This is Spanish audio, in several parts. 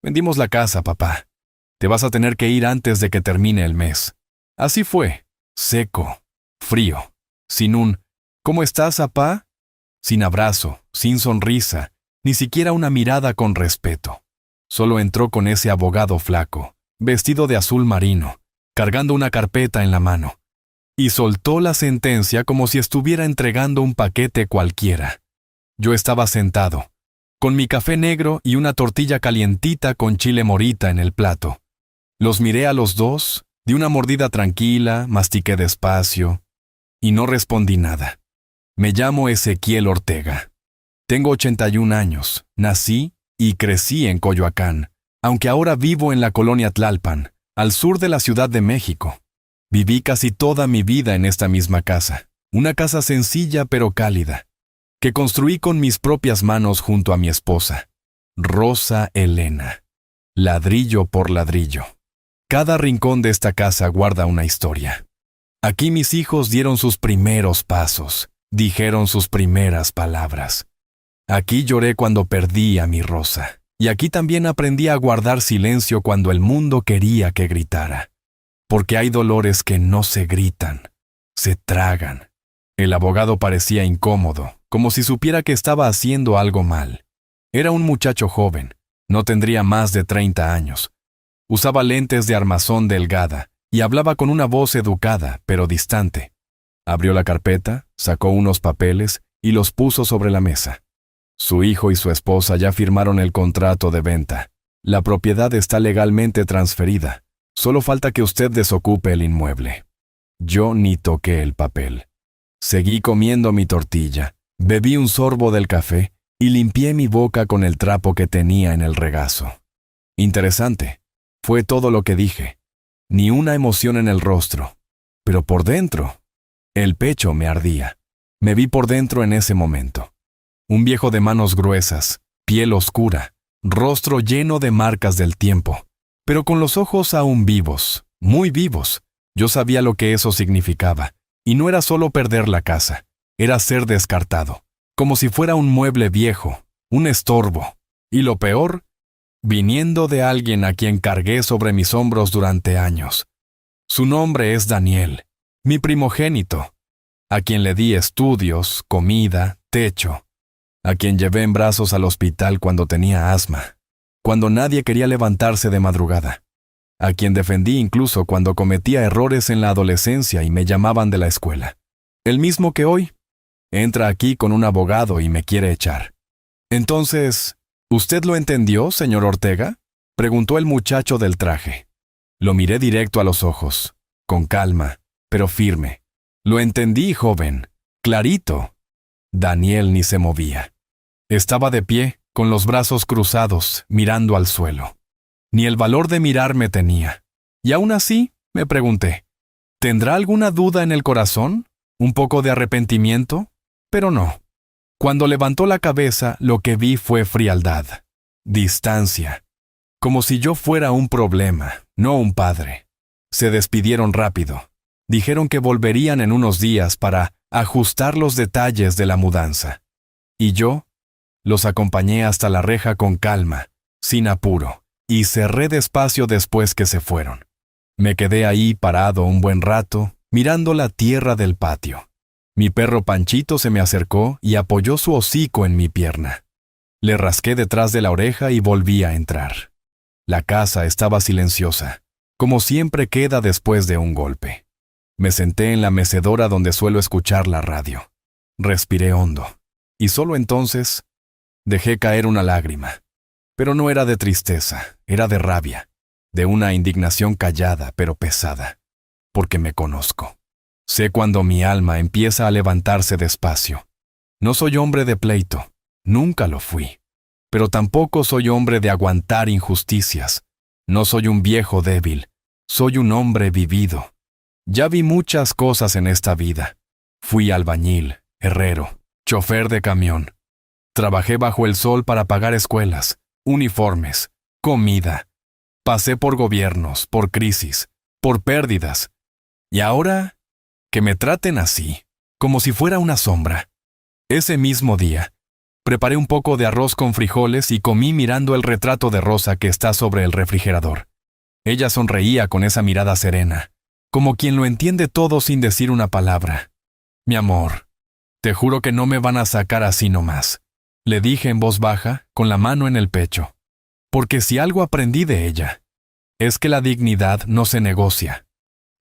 Vendimos la casa, papá. Te vas a tener que ir antes de que termine el mes. Así fue, seco, frío, sin un ¿cómo estás, papá? Sin abrazo, sin sonrisa, ni siquiera una mirada con respeto. Solo entró con ese abogado flaco, vestido de azul marino, cargando una carpeta en la mano, y soltó la sentencia como si estuviera entregando un paquete cualquiera. Yo estaba sentado, con mi café negro y una tortilla calientita con chile morita en el plato. Los miré a los dos, di una mordida tranquila, mastiqué despacio, y no respondí nada. Me llamo Ezequiel Ortega. Tengo 81 años, nací y crecí en Coyoacán, aunque ahora vivo en la colonia Tlalpan, al sur de la Ciudad de México. Viví casi toda mi vida en esta misma casa, una casa sencilla pero cálida, que construí con mis propias manos junto a mi esposa, Rosa Elena, ladrillo por ladrillo. Cada rincón de esta casa guarda una historia. Aquí mis hijos dieron sus primeros pasos, dijeron sus primeras palabras. Aquí lloré cuando perdí a mi Rosa, y aquí también aprendí a guardar silencio cuando el mundo quería que gritara. Porque hay dolores que no se gritan, se tragan. El abogado parecía incómodo, como si supiera que estaba haciendo algo mal. Era un muchacho joven, no tendría más de 30 años. Usaba lentes de armazón delgada y hablaba con una voz educada, pero distante. Abrió la carpeta, sacó unos papeles y los puso sobre la mesa. Su hijo y su esposa ya firmaron el contrato de venta. La propiedad está legalmente transferida. Solo falta que usted desocupe el inmueble. Yo ni toqué el papel. Seguí comiendo mi tortilla, bebí un sorbo del café y limpié mi boca con el trapo que tenía en el regazo. Interesante. Fue todo lo que dije. Ni una emoción en el rostro. Pero por dentro, el pecho me ardía. Me vi por dentro en ese momento. Un viejo de manos gruesas, piel oscura, rostro lleno de marcas del tiempo, pero con los ojos aún vivos, muy vivos. Yo sabía lo que eso significaba, y no era solo perder la casa, era ser descartado, como si fuera un mueble viejo, un estorbo. Y lo peor, viniendo de alguien a quien cargué sobre mis hombros durante años. Su nombre es Daniel, mi primogénito, a quien le di estudios, comida, techo, a quien llevé en brazos al hospital cuando tenía asma, cuando nadie quería levantarse de madrugada, a quien defendí incluso cuando cometía errores en la adolescencia y me llamaban de la escuela. El mismo que hoy, entra aquí con un abogado y me quiere echar. Entonces, ¿usted lo entendió, señor Ortega?, preguntó el muchacho del traje. Lo miré directo a los ojos, con calma, pero firme. Lo entendí, joven, clarito. Daniel ni se movía. Estaba de pie, con los brazos cruzados, mirando al suelo. Ni el valor de mirarme tenía. Y aún así, me pregunté, ¿tendrá alguna duda en el corazón? ¿Un poco de arrepentimiento? Pero no. Cuando levantó la cabeza, lo que vi fue frialdad, distancia, como si yo fuera un problema, no un padre. Se despidieron rápido. Dijeron que volverían en unos días para ajustar los detalles de la mudanza. Y yo los acompañé hasta la reja con calma, sin apuro, y cerré despacio después que se fueron. Me quedé ahí parado un buen rato, mirando la tierra del patio. Mi perro Panchito se me acercó y apoyó su hocico en mi pierna. Le rasqué detrás de la oreja y volví a entrar. La casa estaba silenciosa, como siempre queda después de un golpe. Me senté en la mecedora donde suelo escuchar la radio. Respiré hondo, y solo entonces dejé caer una lágrima. Pero no era de tristeza, era de rabia, de una indignación callada pero pesada, porque me conozco. Sé cuando mi alma empieza a levantarse despacio. No soy hombre de pleito, nunca lo fui, pero tampoco soy hombre de aguantar injusticias. No soy un viejo débil, soy un hombre vivido. Ya vi muchas cosas en esta vida. Fui albañil, herrero, chofer de camión. Trabajé bajo el sol para pagar escuelas, uniformes, comida. Pasé por gobiernos, por crisis, por pérdidas. Y ahora, que me traten así, como si fuera una sombra. Ese mismo día, Preparé un poco de arroz con frijoles y comí mirando el retrato de Rosa que está sobre el refrigerador. Ella sonreía con esa mirada serena, como quien lo entiende todo sin decir una palabra. Mi amor, te juro que no me van a sacar así nomás, le dije en voz baja, con la mano en el pecho. Porque si algo aprendí de ella, es que la dignidad no se negocia.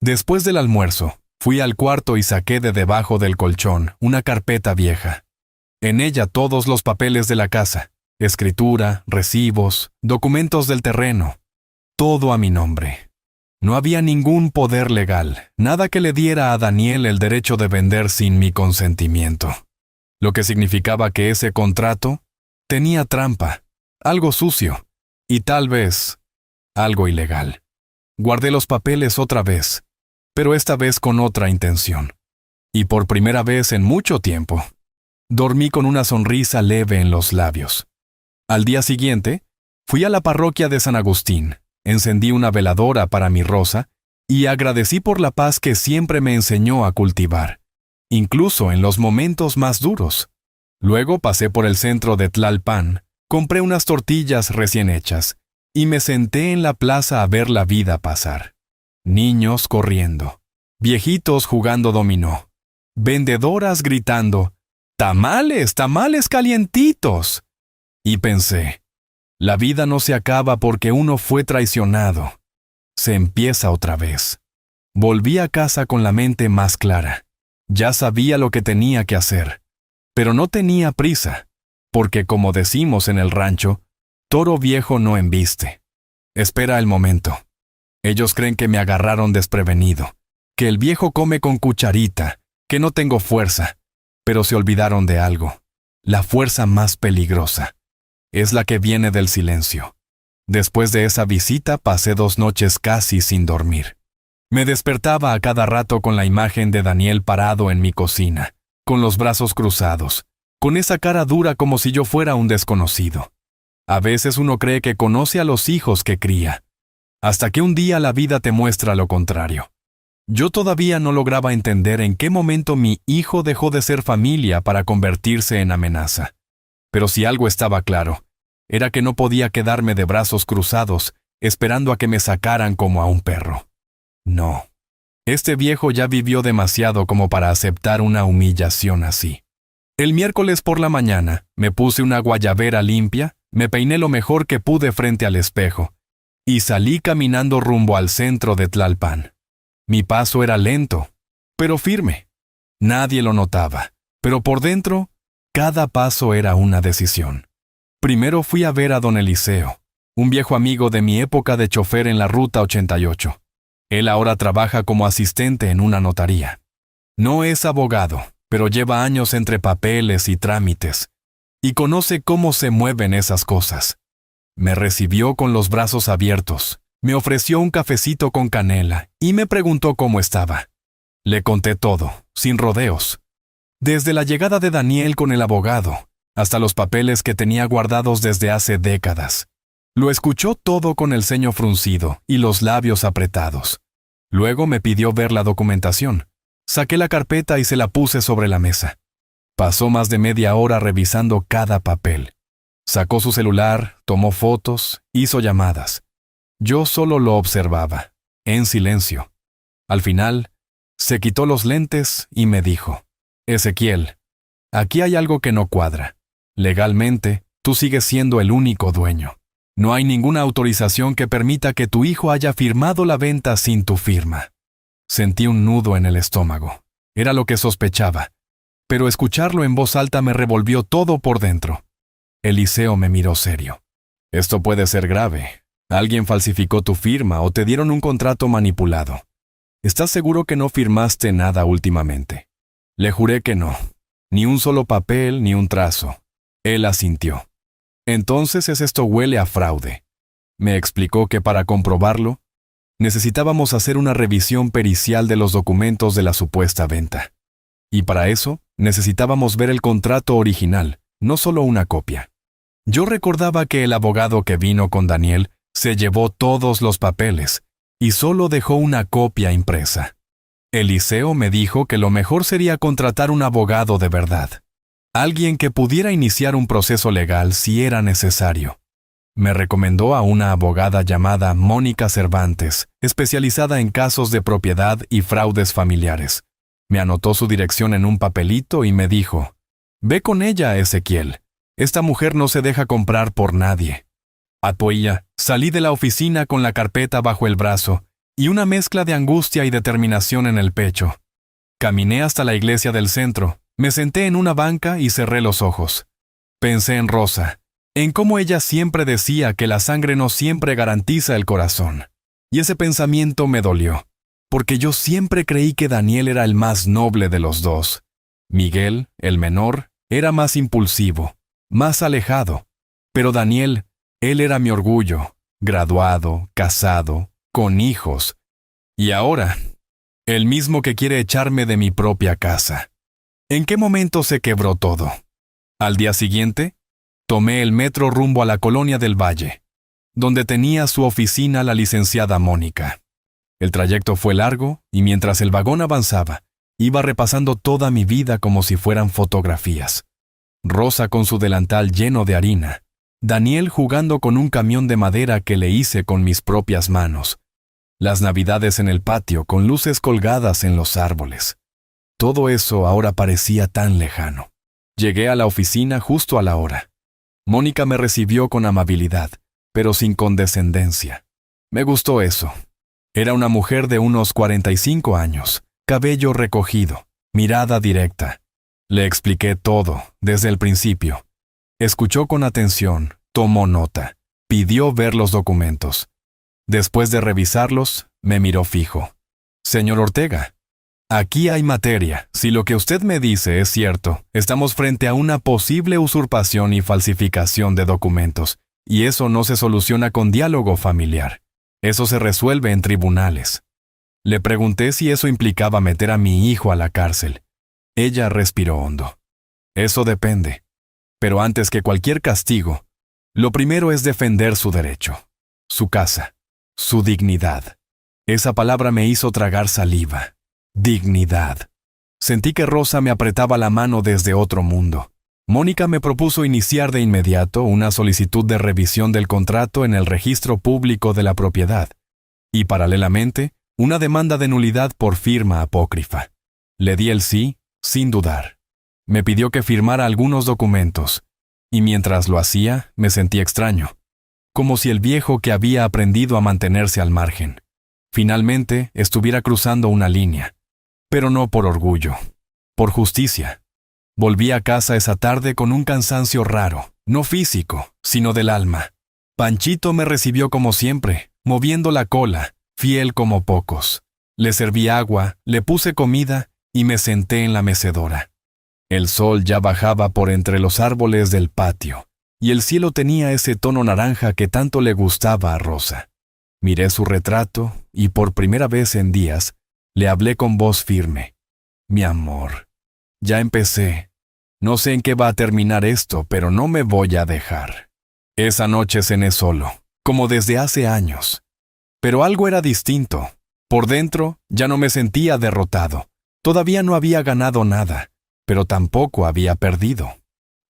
Después del almuerzo, fui al cuarto y saqué de debajo del colchón una carpeta vieja. En ella todos los papeles de la casa, escritura, recibos, documentos del terreno, todo a mi nombre. No había ningún poder legal, nada que le diera a Daniel el derecho de vender sin mi consentimiento. Lo que significaba que ese contrato tenía trampa, algo sucio, y tal vez algo ilegal. Guardé los papeles otra vez, pero esta vez con otra intención. Y por primera vez en mucho tiempo, dormí con una sonrisa leve en los labios. Al día siguiente, fui a la parroquia de San Agustín, encendí una veladora para mi Rosa y agradecí por la paz que siempre me enseñó a cultivar, incluso en los momentos más duros. Luego pasé por el centro de Tlalpan, compré unas tortillas recién hechas y me senté en la plaza a ver la vida pasar. Niños corriendo, viejitos jugando dominó, vendedoras gritando, ¡tamales, tamales calientitos! Y pensé, la vida no se acaba porque uno fue traicionado. Se empieza otra vez. Volví a casa con la mente más clara. Ya sabía lo que tenía que hacer, pero no tenía prisa, porque como decimos en el rancho, toro viejo no embiste. Espera el momento. Ellos creen que me agarraron desprevenido, que el viejo come con cucharita, que no tengo fuerza, pero se olvidaron de algo. La fuerza más peligrosa es la que viene del silencio. Después de esa visita pasé 2 noches casi sin dormir. Me despertaba a cada rato con la imagen de Daniel parado en mi cocina, con los brazos cruzados, con esa cara dura como si yo fuera un desconocido. A veces uno cree que conoce a los hijos que cría, hasta que un día la vida te muestra lo contrario. Yo todavía no lograba entender en qué momento mi hijo dejó de ser familia para convertirse en amenaza. Pero si algo estaba claro, era que no podía quedarme de brazos cruzados, esperando a que me sacaran como a un perro. No. Este viejo ya vivió demasiado como para aceptar una humillación así. El miércoles por la mañana, me puse una guayabera limpia, me peiné lo mejor que pude frente al espejo, y salí caminando rumbo al centro de Tlalpan. Mi paso era lento, pero firme. Nadie lo notaba, pero por dentro, cada paso era una decisión. Primero fui a ver a don Eliseo, un viejo amigo de mi época de chofer en la Ruta 88. Él ahora trabaja como asistente en una notaría. No es abogado, pero lleva años entre papeles y trámites, y conoce cómo se mueven esas cosas. Me recibió con los brazos abiertos, me ofreció un cafecito con canela y me preguntó cómo estaba. Le conté todo, sin rodeos. Desde la llegada de Daniel con el abogado, hasta los papeles que tenía guardados desde hace décadas. Lo escuchó todo con el ceño fruncido y los labios apretados. Luego me pidió ver la documentación. Saqué la carpeta y se la puse sobre la mesa. Pasó más de media hora revisando cada papel. Sacó su celular, tomó fotos, hizo llamadas. Yo solo lo observaba, en silencio. Al final, se quitó los lentes y me dijo, Ezequiel, aquí hay algo que no cuadra. Legalmente, tú sigues siendo el único dueño. No hay ninguna autorización que permita que tu hijo haya firmado la venta sin tu firma. Sentí un nudo en el estómago. Era lo que sospechaba. Pero escucharlo en voz alta me revolvió todo por dentro. Eliseo me miró serio. Esto puede ser grave. Alguien falsificó tu firma o te dieron un contrato manipulado. ¿Estás seguro que no firmaste nada últimamente? Le juré que no. Ni un solo papel, ni un trazo. Él asintió. Entonces esto huele a fraude. Me explicó que para comprobarlo, necesitábamos hacer una revisión pericial de los documentos de la supuesta venta. Y para eso, necesitábamos ver el contrato original, no solo una copia. Yo recordaba que el abogado que vino con Daniel se llevó todos los papeles y solo dejó una copia impresa. Eliseo me dijo que lo mejor sería contratar un abogado de verdad. Alguien que pudiera iniciar un proceso legal si era necesario. Me recomendó a una abogada llamada Mónica Cervantes, especializada en casos de propiedad y fraudes familiares. Me anotó su dirección en un papelito y me dijo: «Ve con ella, Ezequiel. Esta mujer no se deja comprar por nadie». Apoya, salí de la oficina con la carpeta bajo el brazo y una mezcla de angustia y determinación en el pecho. Caminé hasta la iglesia del centro, me senté en una banca y cerré los ojos. Pensé en Rosa, en cómo ella siempre decía que la sangre no siempre garantiza el corazón. Y ese pensamiento me dolió, porque yo siempre creí que Daniel era el más noble de los dos. Miguel, el menor, era más impulsivo, más alejado. Pero Daniel, él era mi orgullo, graduado, casado, con hijos. Y ahora, el mismo que quiere echarme de mi propia casa. ¿En qué momento se quebró todo? Al día siguiente, tomé el metro rumbo a la Colonia del Valle, donde tenía su oficina la licenciada Mónica. El trayecto fue largo y mientras el vagón avanzaba, iba repasando toda mi vida como si fueran fotografías. Rosa con su delantal lleno de harina, Daniel jugando con un camión de madera que le hice con mis propias manos, las navidades en el patio con luces colgadas en los árboles. Todo eso ahora parecía tan lejano. Llegué a la oficina justo a la hora. Mónica me recibió con amabilidad, pero sin condescendencia. Me gustó eso. Era una mujer de unos 45 años, cabello recogido, mirada directa. Le expliqué todo, desde el principio. Escuchó con atención, tomó nota, pidió ver los documentos. Después de revisarlos, me miró fijo. «Señor Ortega, aquí hay materia. Si lo que usted me dice es cierto, estamos frente a una posible usurpación y falsificación de documentos, y eso no se soluciona con diálogo familiar. Eso se resuelve en tribunales». Le pregunté si eso implicaba meter a mi hijo a la cárcel. Ella respiró hondo. «Eso depende. Pero antes que cualquier castigo, lo primero es defender su derecho, su casa, su dignidad». Esa palabra me hizo tragar saliva. Dignidad. Sentí que Rosa me apretaba la mano desde otro mundo. Mónica me propuso iniciar de inmediato una solicitud de revisión del contrato en el registro público de la propiedad y, paralelamente, una demanda de nulidad por firma apócrifa. Le di el sí, sin dudar. Me pidió que firmara algunos documentos, y mientras lo hacía, me sentí extraño, como si el viejo que había aprendido a mantenerse al margen finalmente estuviera cruzando una línea. Pero no por orgullo, por justicia. Volví a casa esa tarde con un cansancio raro, no físico, sino del alma. Panchito me recibió como siempre, moviendo la cola, fiel como pocos. Le serví agua, le puse comida y me senté en la mecedora. El sol ya bajaba por entre los árboles del patio, y el cielo tenía ese tono naranja que tanto le gustaba a Rosa. Miré su retrato y por primera vez en días le hablé con voz firme. «Mi amor, ya empecé. No sé en qué va a terminar esto, pero no me voy a dejar». Esa noche cené solo, como desde hace años. Pero algo era distinto. Por dentro ya no me sentía derrotado. Todavía no había ganado nada, pero tampoco había perdido.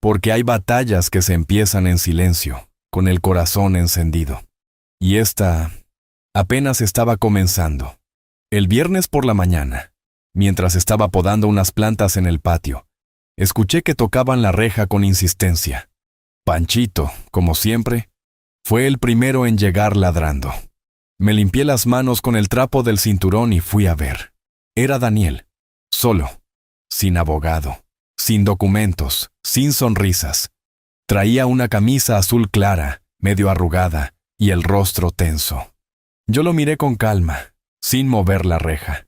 Porque hay batallas que se empiezan en silencio, con el corazón encendido. Y esta apenas estaba comenzando. El viernes por la mañana, mientras estaba podando unas plantas en el patio, escuché que tocaban la reja con insistencia. Panchito, como siempre, fue el primero en llegar ladrando. Me limpié las manos con el trapo del cinturón y fui a ver. Era Daniel, solo, sin abogado, sin documentos, sin sonrisas. Traía una camisa azul clara, medio arrugada, y el rostro tenso. Yo lo miré con calma, sin mover la reja.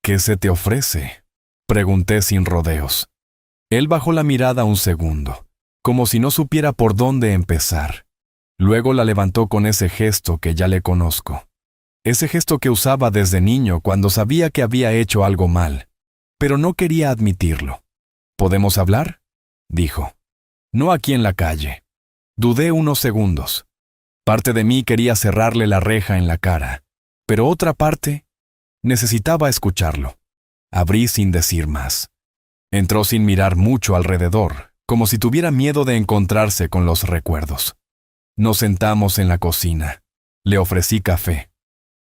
«¿Qué se te ofrece?», pregunté sin rodeos. Él bajó la mirada un segundo, como si no supiera por dónde empezar. Luego la levantó con ese gesto que ya le conozco. Ese gesto que usaba desde niño cuando sabía que había hecho algo mal, pero no quería admitirlo. «¿Podemos hablar?», dijo. «No aquí en la calle». Dudé unos segundos. Parte de mí quería cerrarle la reja en la cara, pero otra parte necesitaba escucharlo. Abrí sin decir más. Entró sin mirar mucho alrededor, como si tuviera miedo de encontrarse con los recuerdos. Nos sentamos en la cocina. Le ofrecí café.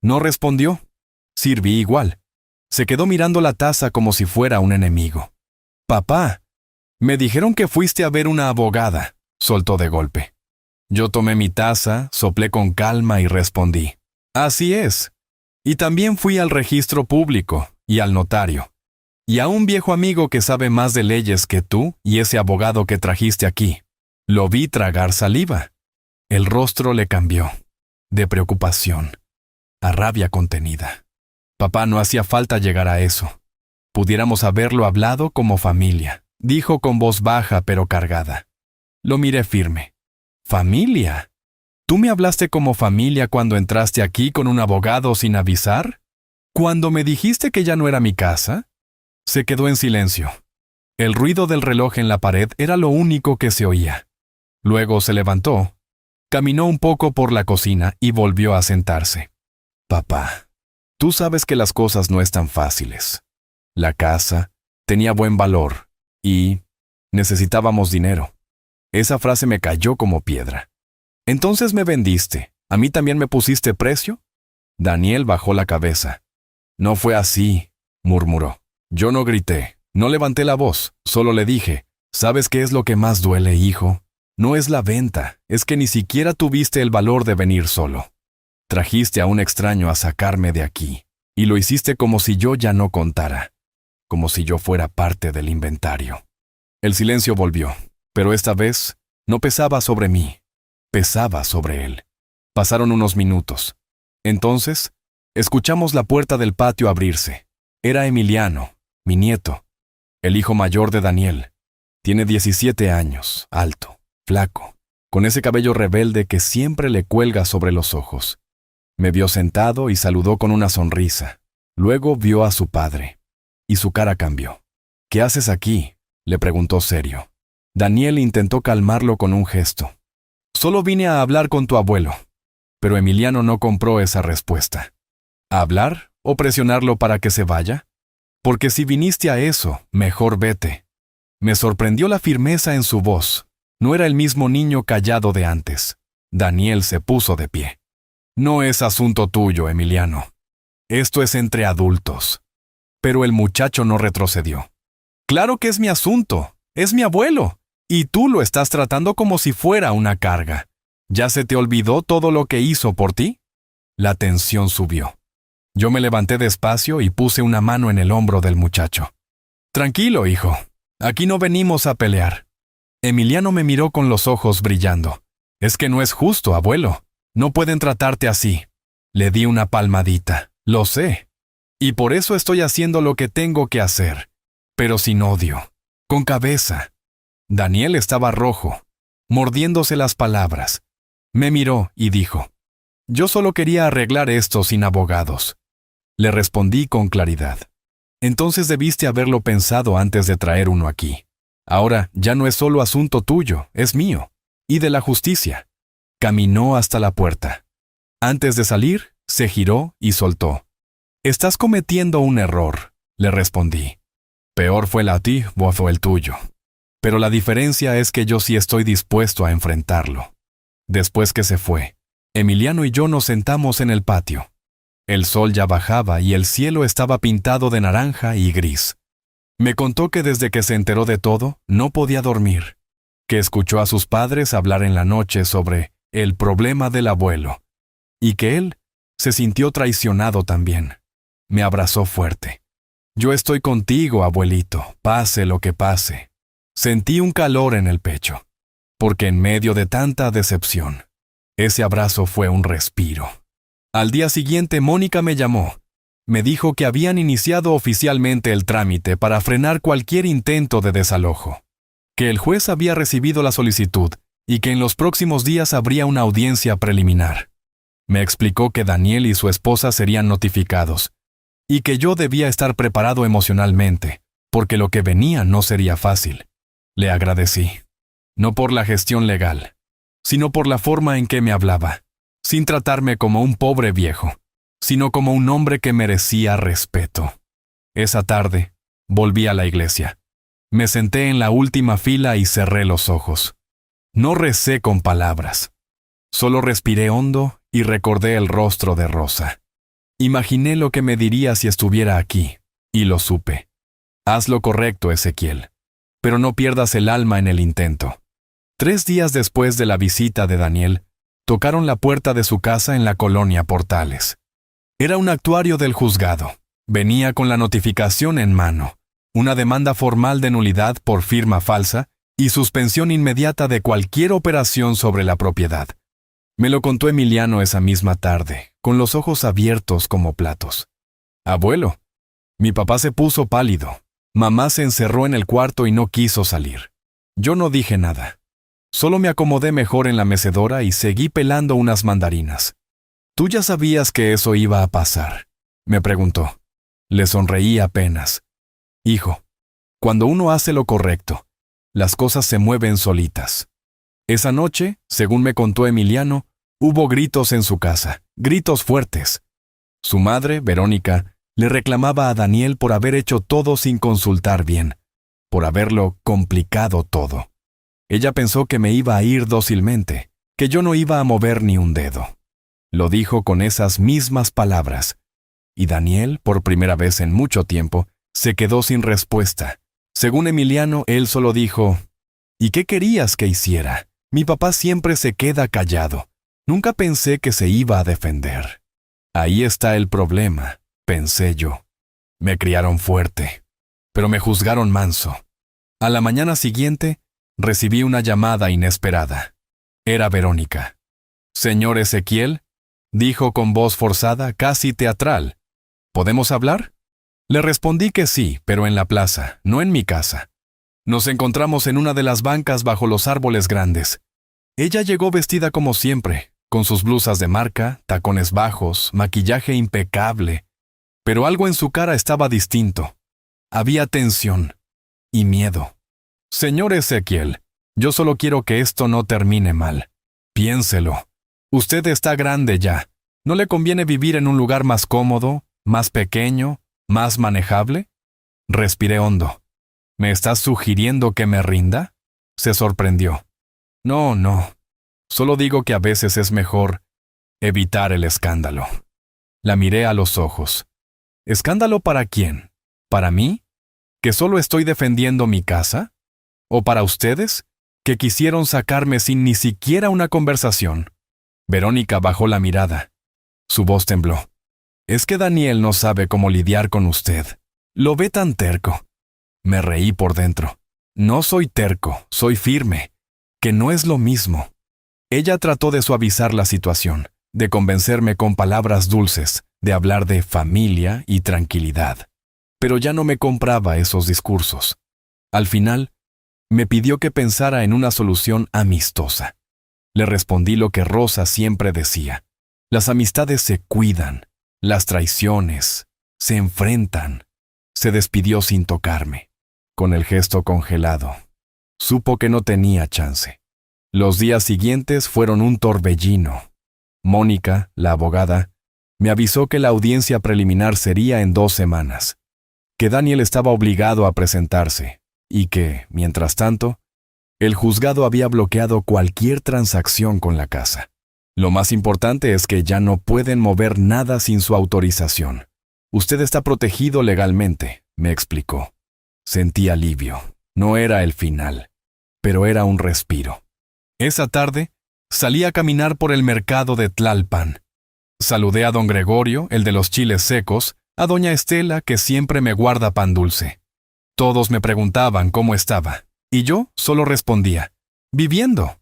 No respondió. Sirví igual. Se quedó mirando la taza como si fuera un enemigo. «Papá, me dijeron que fuiste a ver una abogada», soltó de golpe. Yo tomé mi taza, soplé con calma y respondí: «Así es. Y también fui al registro público y al notario. Y a un viejo amigo que sabe más de leyes que tú y ese abogado que trajiste aquí. Lo vi tragar saliva». El rostro le cambió, de preocupación a rabia contenida. Papá, no hacía falta llegar a eso. Pudiéramos haberlo hablado como familia, dijo con voz baja pero cargada. Lo miré firme. ¿Familia? ¿Tú me hablaste como familia cuando entraste aquí con un abogado sin avisar? ¿Cuando me dijiste que ya no era mi casa? Se quedó en silencio. El ruido del reloj en la pared era lo único que se oía. Luego se levantó, caminó un poco por la cocina y volvió a sentarse. Papá, tú sabes que las cosas no están fáciles. La casa tenía buen valor y necesitábamos dinero. Esa frase me cayó como piedra. Entonces me vendiste. ¿A mí también me pusiste precio? Daniel bajó la cabeza. No fue así, murmuró. Yo no grité, no levanté la voz, solo le dije: ¿sabes qué es lo que más duele, hijo? No es la venta, es que ni siquiera tuviste el valor de venir solo. Trajiste a un extraño a sacarme de aquí, y lo hiciste como si yo ya no contara, como si yo fuera parte del inventario. El silencio volvió, pero esta vez no pesaba sobre mí, pesaba sobre él. Pasaron unos minutos. Entonces, escuchamos la puerta del patio abrirse. Era Emiliano, mi nieto, el hijo mayor de Daniel. Tiene 17 años, alto, flaco, con ese cabello rebelde que siempre le cuelga sobre los ojos. Me vio sentado y saludó con una sonrisa. Luego vio a su padre, y su cara cambió. «¿Qué haces aquí?», le preguntó serio. Daniel intentó calmarlo con un gesto. «Solo vine a hablar con tu abuelo». Pero Emiliano no compró esa respuesta. ¿A hablar o presionarlo para que se vaya? Porque si viniste a eso, mejor vete. Me sorprendió la firmeza en su voz. No era el mismo niño callado de antes. Daniel se puso de pie. «No es asunto tuyo, Emiliano. Esto es entre adultos». Pero el muchacho no retrocedió. «Claro que es mi asunto. Es mi abuelo. Y tú lo estás tratando como si fuera una carga. ¿Ya se te olvidó todo lo que hizo por ti?» La tensión subió. Yo me levanté despacio y puse una mano en el hombro del muchacho. «Tranquilo, hijo. Aquí no venimos a pelear». Emiliano me miró con los ojos brillando. «Es que no es justo, abuelo. No pueden tratarte así». Le di una palmadita. «Lo sé. Y por eso estoy haciendo lo que tengo que hacer. Pero sin odio. Con cabeza». Daniel estaba rojo, mordiéndose las palabras. Me miró y dijo: «Yo solo quería arreglar esto sin abogados». Le respondí con claridad: «Entonces debiste haberlo pensado antes de traer uno aquí. Ahora ya no es solo asunto tuyo, es mío. Y de la justicia». Caminó hasta la puerta. Antes de salir, se giró y soltó. «Estás cometiendo un error», le respondí. «Peor fue la ti o fue el tuyo. Pero la diferencia es que yo sí estoy dispuesto a enfrentarlo». Después que se fue, Emiliano y yo nos sentamos en el patio. El sol ya bajaba y el cielo estaba pintado de naranja y gris. Me contó que desde que se enteró de todo, no podía dormir, que escuchó a sus padres hablar en la noche sobre el problema del abuelo, y que él se sintió traicionado también. Me abrazó fuerte. «Yo estoy contigo, abuelito, pase lo que pase». Sentí un calor en el pecho, porque en medio de tanta decepción, ese abrazo fue un respiro. Al día siguiente, Mónica me llamó. Me dijo que habían iniciado oficialmente el trámite para frenar cualquier intento de desalojo, que el juez había recibido la solicitud y que en los próximos días habría una audiencia preliminar. Me explicó que Daniel y su esposa serían notificados, y que yo debía estar preparado emocionalmente, porque lo que venía no sería fácil. Le agradecí, no por la gestión legal, sino por la forma en que me hablaba, sin tratarme como un pobre viejo, sino como un hombre que merecía respeto. Esa tarde, volví a la iglesia. Me senté en la última fila y cerré los ojos. No recé con palabras. Solo respiré hondo y recordé el rostro de Rosa. Imaginé lo que me diría si estuviera aquí, y lo supe. Haz lo correcto, Ezequiel, pero no pierdas el alma en el intento. 3 días después de la visita de Daniel, tocaron la puerta de su casa en la colonia Portales. Era un actuario del juzgado. Venía con la notificación en mano, una demanda formal de nulidad por firma falsa y suspensión inmediata de cualquier operación sobre la propiedad. Me lo contó Emiliano esa misma tarde, con los ojos abiertos como platos. Abuelo, mi papá se puso pálido. Mamá se encerró en el cuarto y no quiso salir. Yo no dije nada. Solo me acomodé mejor en la mecedora y seguí pelando unas mandarinas. ¿Tú ya sabías que eso iba a pasar?, me preguntó. Le sonreí apenas. Hijo, cuando uno hace lo correcto, las cosas se mueven solitas. Esa noche, según me contó Emiliano, hubo gritos en su casa, gritos fuertes. Su madre, Verónica, le reclamaba a Daniel por haber hecho todo sin consultar bien, por haberlo complicado todo. Ella pensó que me iba a ir dócilmente, que yo no iba a mover ni un dedo. Lo dijo con esas mismas palabras. Y Daniel, por primera vez en mucho tiempo, se quedó sin respuesta. Según Emiliano, él solo dijo, ¿y qué querías que hiciera? Mi papá siempre se queda callado. Nunca pensé que se iba a defender. Ahí está el problema, pensé yo. Me criaron fuerte, pero me juzgaron manso. A la mañana siguiente, recibí una llamada inesperada. Era Verónica. «Señor Ezequiel», dijo con voz forzada, casi teatral. «¿Podemos hablar?». Le respondí que sí, pero en la plaza, no en mi casa. Nos encontramos en una de las bancas bajo los árboles grandes. Ella llegó vestida como siempre, con sus blusas de marca, tacones bajos, maquillaje impecable. Pero algo en su cara estaba distinto. Había tensión y miedo. «Señor Ezequiel, yo solo quiero que esto no termine mal. Piénselo. Usted está grande ya. ¿No le conviene vivir en un lugar más cómodo, más pequeño, más manejable?» Respiré hondo. «¿Me estás sugiriendo que me rinda?», se sorprendió. «No, no. Solo digo que a veces es mejor evitar el escándalo». La miré a los ojos. ¿Escándalo para quién? ¿Para mí? ¿Que solo estoy defendiendo mi casa? ¿O para ustedes, que quisieron sacarme sin ni siquiera una conversación? Verónica bajó la mirada. Su voz tembló. «Es que Daniel no sabe cómo lidiar con usted. Lo ve tan terco». Me reí por dentro. «No soy terco, soy firme, que no es lo mismo». Ella trató de suavizar la situación, de convencerme con palabras dulces, de hablar de familia y tranquilidad. Pero ya no me compraba esos discursos. Al final, me pidió que pensara en una solución amistosa. Le respondí lo que Rosa siempre decía. Las amistades se cuidan, las traiciones se enfrentan. Se despidió sin tocarme, con el gesto congelado. Supo que no tenía chance. Los días siguientes fueron un torbellino. Mónica, la abogada, me avisó que la audiencia preliminar sería en 2 semanas, que Daniel estaba obligado a presentarse y que, mientras tanto, el juzgado había bloqueado cualquier transacción con la casa. Lo más importante es que ya no pueden mover nada sin su autorización. Usted está protegido legalmente, me explicó. Sentí alivio. No era el final, pero era un respiro. Esa tarde, salí a caminar por el mercado de Tlalpan. Saludé a don Gregorio, el de los chiles secos, a doña Estela, que siempre me guarda pan dulce. Todos me preguntaban cómo estaba, y yo solo respondía, viviendo,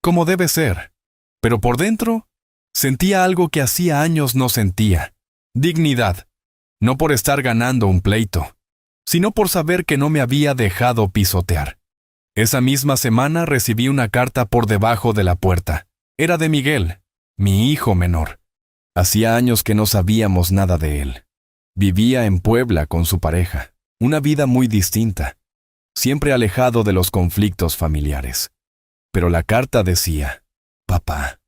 como debe ser. Pero por dentro, sentía algo que hacía años no sentía, dignidad, no por estar ganando un pleito, sino por saber que no me había dejado pisotear. Esa misma semana recibí una carta por debajo de la puerta. Era de Miguel, mi hijo menor. Hacía años que no sabíamos nada de él. Vivía en Puebla con su pareja, una vida muy distinta, siempre alejado de los conflictos familiares. Pero la carta decía, «Papá,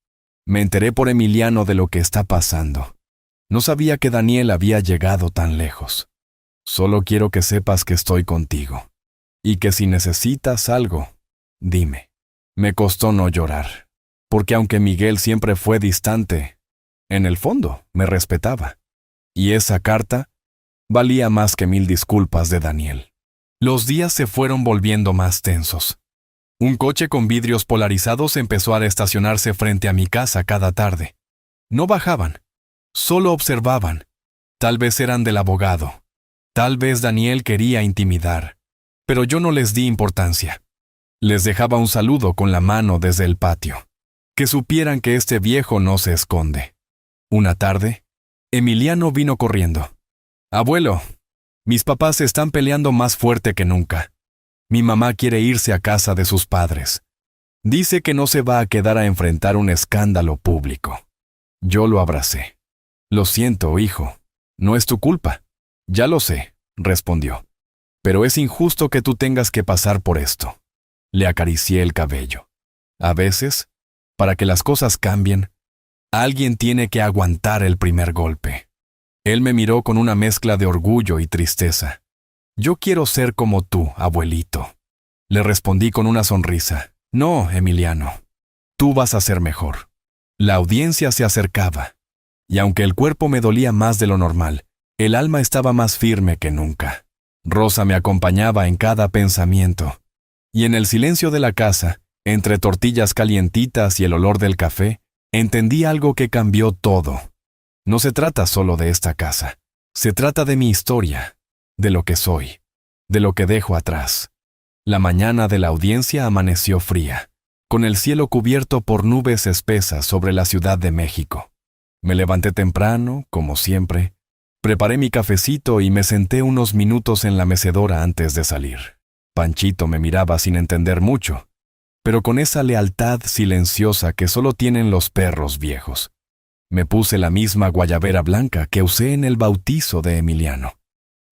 me enteré por Emiliano de lo que está pasando. No sabía que Daniel había llegado tan lejos. Solo quiero que sepas que estoy contigo. y que si necesitas algo, dime. Me costó no llorar, porque aunque Miguel siempre fue distante, en el fondo me respetaba. Y esa carta valía más que 1000 disculpas de Daniel. Los días se fueron volviendo más tensos. Un coche con vidrios polarizados empezó a estacionarse frente a mi casa cada tarde. No bajaban, solo observaban. Tal vez eran del abogado. Tal vez Daniel quería intimidar. Pero yo no les di importancia. Les dejaba un saludo con la mano desde el patio. Que supieran que este viejo no se esconde. Una tarde, Emiliano vino corriendo. «Abuelo, mis papás están peleando más fuerte que nunca. Mi mamá quiere irse a casa de sus padres. Dice que no se va a quedar a enfrentar un escándalo público». Yo lo abracé. «Lo siento, hijo. No es tu culpa». «Ya lo sé», respondió. «Pero es injusto que tú tengas que pasar por esto». Le acaricié el cabello. A veces, para que las cosas cambien, alguien tiene que aguantar el primer golpe. Él me miró con una mezcla de orgullo y tristeza. «Yo quiero ser como tú, abuelito». Le respondí con una sonrisa. «No, Emiliano. Tú vas a ser mejor». La audiencia se acercaba, y aunque el cuerpo me dolía más de lo normal, el alma estaba más firme que nunca. Rosa me acompañaba en cada pensamiento, y en el silencio de la casa, entre tortillas calientitas y el olor del café, entendí algo que cambió todo. No se trata solo de esta casa, se trata de mi historia, de lo que soy, de lo que dejo atrás. La mañana de la audiencia amaneció fría, con el cielo cubierto por nubes espesas sobre la Ciudad de México. Me levanté temprano, como siempre, preparé mi cafecito y me senté unos minutos en la mecedora antes de salir. Panchito me miraba sin entender mucho, pero con esa lealtad silenciosa que solo tienen los perros viejos. Me puse la misma guayabera blanca que usé en el bautizo de Emiliano,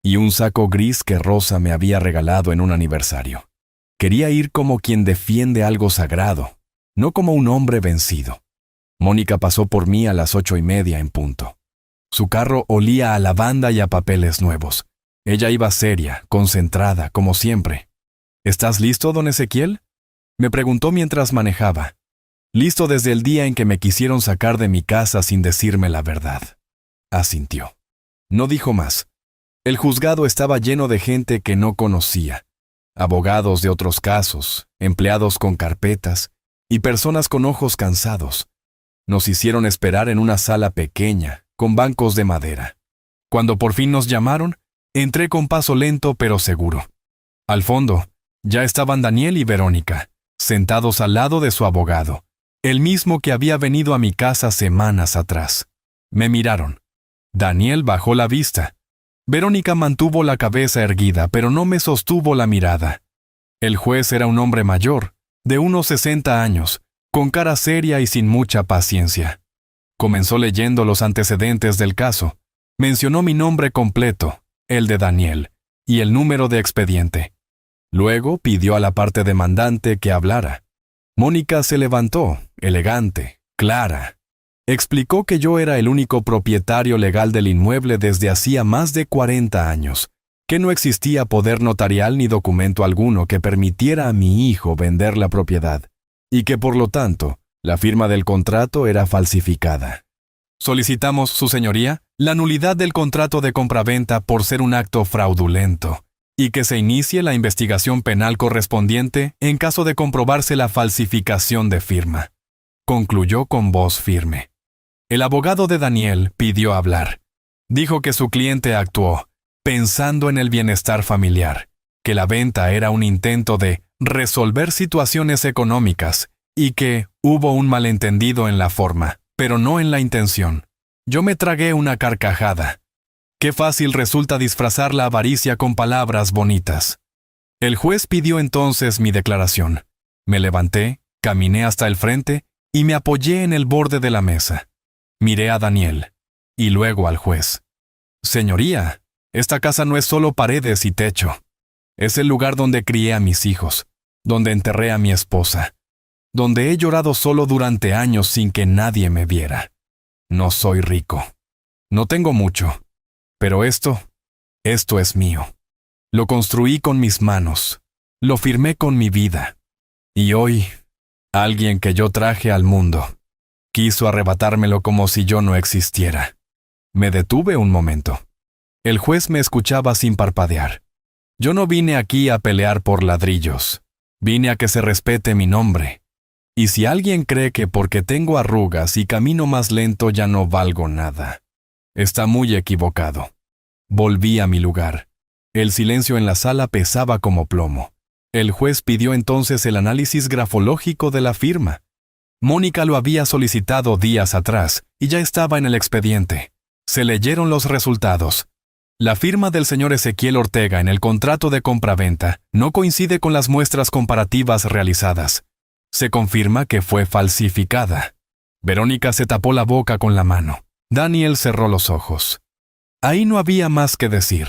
y un saco gris que Rosa me había regalado en un aniversario. Quería ir como quien defiende algo sagrado, no como un hombre vencido. Mónica pasó por mí a las 8:30 en punto. Su carro olía a lavanda y a papeles nuevos. Ella iba seria, concentrada, como siempre. «¿Estás listo, don Ezequiel?», me preguntó mientras manejaba. «Listo desde el día en que me quisieron sacar de mi casa sin decirme la verdad». Asintió. No dijo más. El juzgado estaba lleno de gente que no conocía. Abogados de otros casos, empleados con carpetas y personas con ojos cansados. Nos hicieron esperar en una sala pequeña, con bancos de madera. Cuando por fin nos llamaron, entré con paso lento pero seguro. Al fondo, ya estaban Daniel y Verónica, sentados al lado de su abogado, el mismo que había venido a mi casa semanas atrás. Me miraron. Daniel bajó la vista. Verónica mantuvo la cabeza erguida, pero no me sostuvo la mirada. El juez era un hombre mayor, de unos 60 años, con cara seria y sin mucha paciencia. Comenzó leyendo los antecedentes del caso. Mencionó mi nombre completo, el de Daniel, y el número de expediente. Luego pidió a la parte demandante que hablara. Mónica se levantó, elegante, clara. Explicó que yo era el único propietario legal del inmueble desde hacía más de 40 años, que no existía poder notarial ni documento alguno que permitiera a mi hijo vender la propiedad, y que por lo tanto, la firma del contrato era falsificada. «Solicitamos, su señoría, la nulidad del contrato de compraventa por ser un acto fraudulento, y que se inicie la investigación penal correspondiente en caso de comprobarse la falsificación de firma», concluyó con voz firme. El abogado de Daniel pidió hablar. Dijo que su cliente actuó, pensando en el bienestar familiar, que la venta era un intento de resolver situaciones económicas y que hubo un malentendido en la forma, pero no en la intención. Yo me tragué una carcajada. Qué fácil resulta disfrazar la avaricia con palabras bonitas. El juez pidió entonces mi declaración. Me levanté, caminé hasta el frente y me apoyé en el borde de la mesa. Miré a Daniel y luego al juez. «Señoría, esta casa no es solo paredes y techo. Es el lugar donde crié a mis hijos, donde enterré a mi esposa, donde he llorado solo durante años sin que nadie me viera. No soy rico. No tengo mucho. Pero esto es mío. Lo construí con mis manos, Lo firmé con mi vida. Y hoy, alguien que yo traje al mundo quiso arrebatármelo como si yo no existiera. Me detuve un momento. El juez me escuchaba sin parpadear. Yo no vine aquí a pelear por ladrillos. Vine a que se respete mi nombre. Y si alguien cree que porque tengo arrugas y camino más lento ya no valgo nada, está muy equivocado. Volví a mi lugar. El silencio en la sala pesaba como plomo. El juez pidió entonces el análisis grafológico de la firma. Mónica lo había solicitado días atrás y ya estaba en el expediente. Se leyeron los resultados. La firma del señor Ezequiel Ortega en el contrato de compraventa no coincide con las muestras comparativas realizadas. Se confirma que fue falsificada. Verónica se tapó la boca con la mano. Daniel cerró los ojos. Ahí no había más que decir.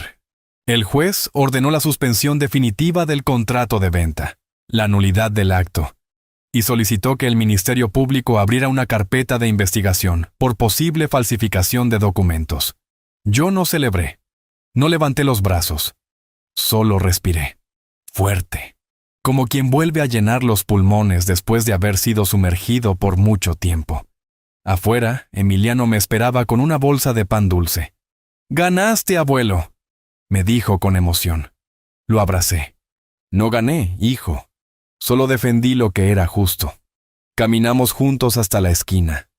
El juez ordenó la suspensión definitiva del contrato de venta, la nulidad del acto, y solicitó que el Ministerio Público abriera una carpeta de investigación por posible falsificación de documentos. Yo no celebré. No levanté los brazos. Solo respiré. Fuerte. Como quien vuelve a llenar los pulmones después de haber sido sumergido por mucho tiempo. Afuera, Emiliano me esperaba con una bolsa de pan dulce. «¡Ganaste, abuelo!», me dijo con emoción. Lo abracé. No gané, hijo. Solo defendí lo que era justo. Caminamos juntos hasta la esquina.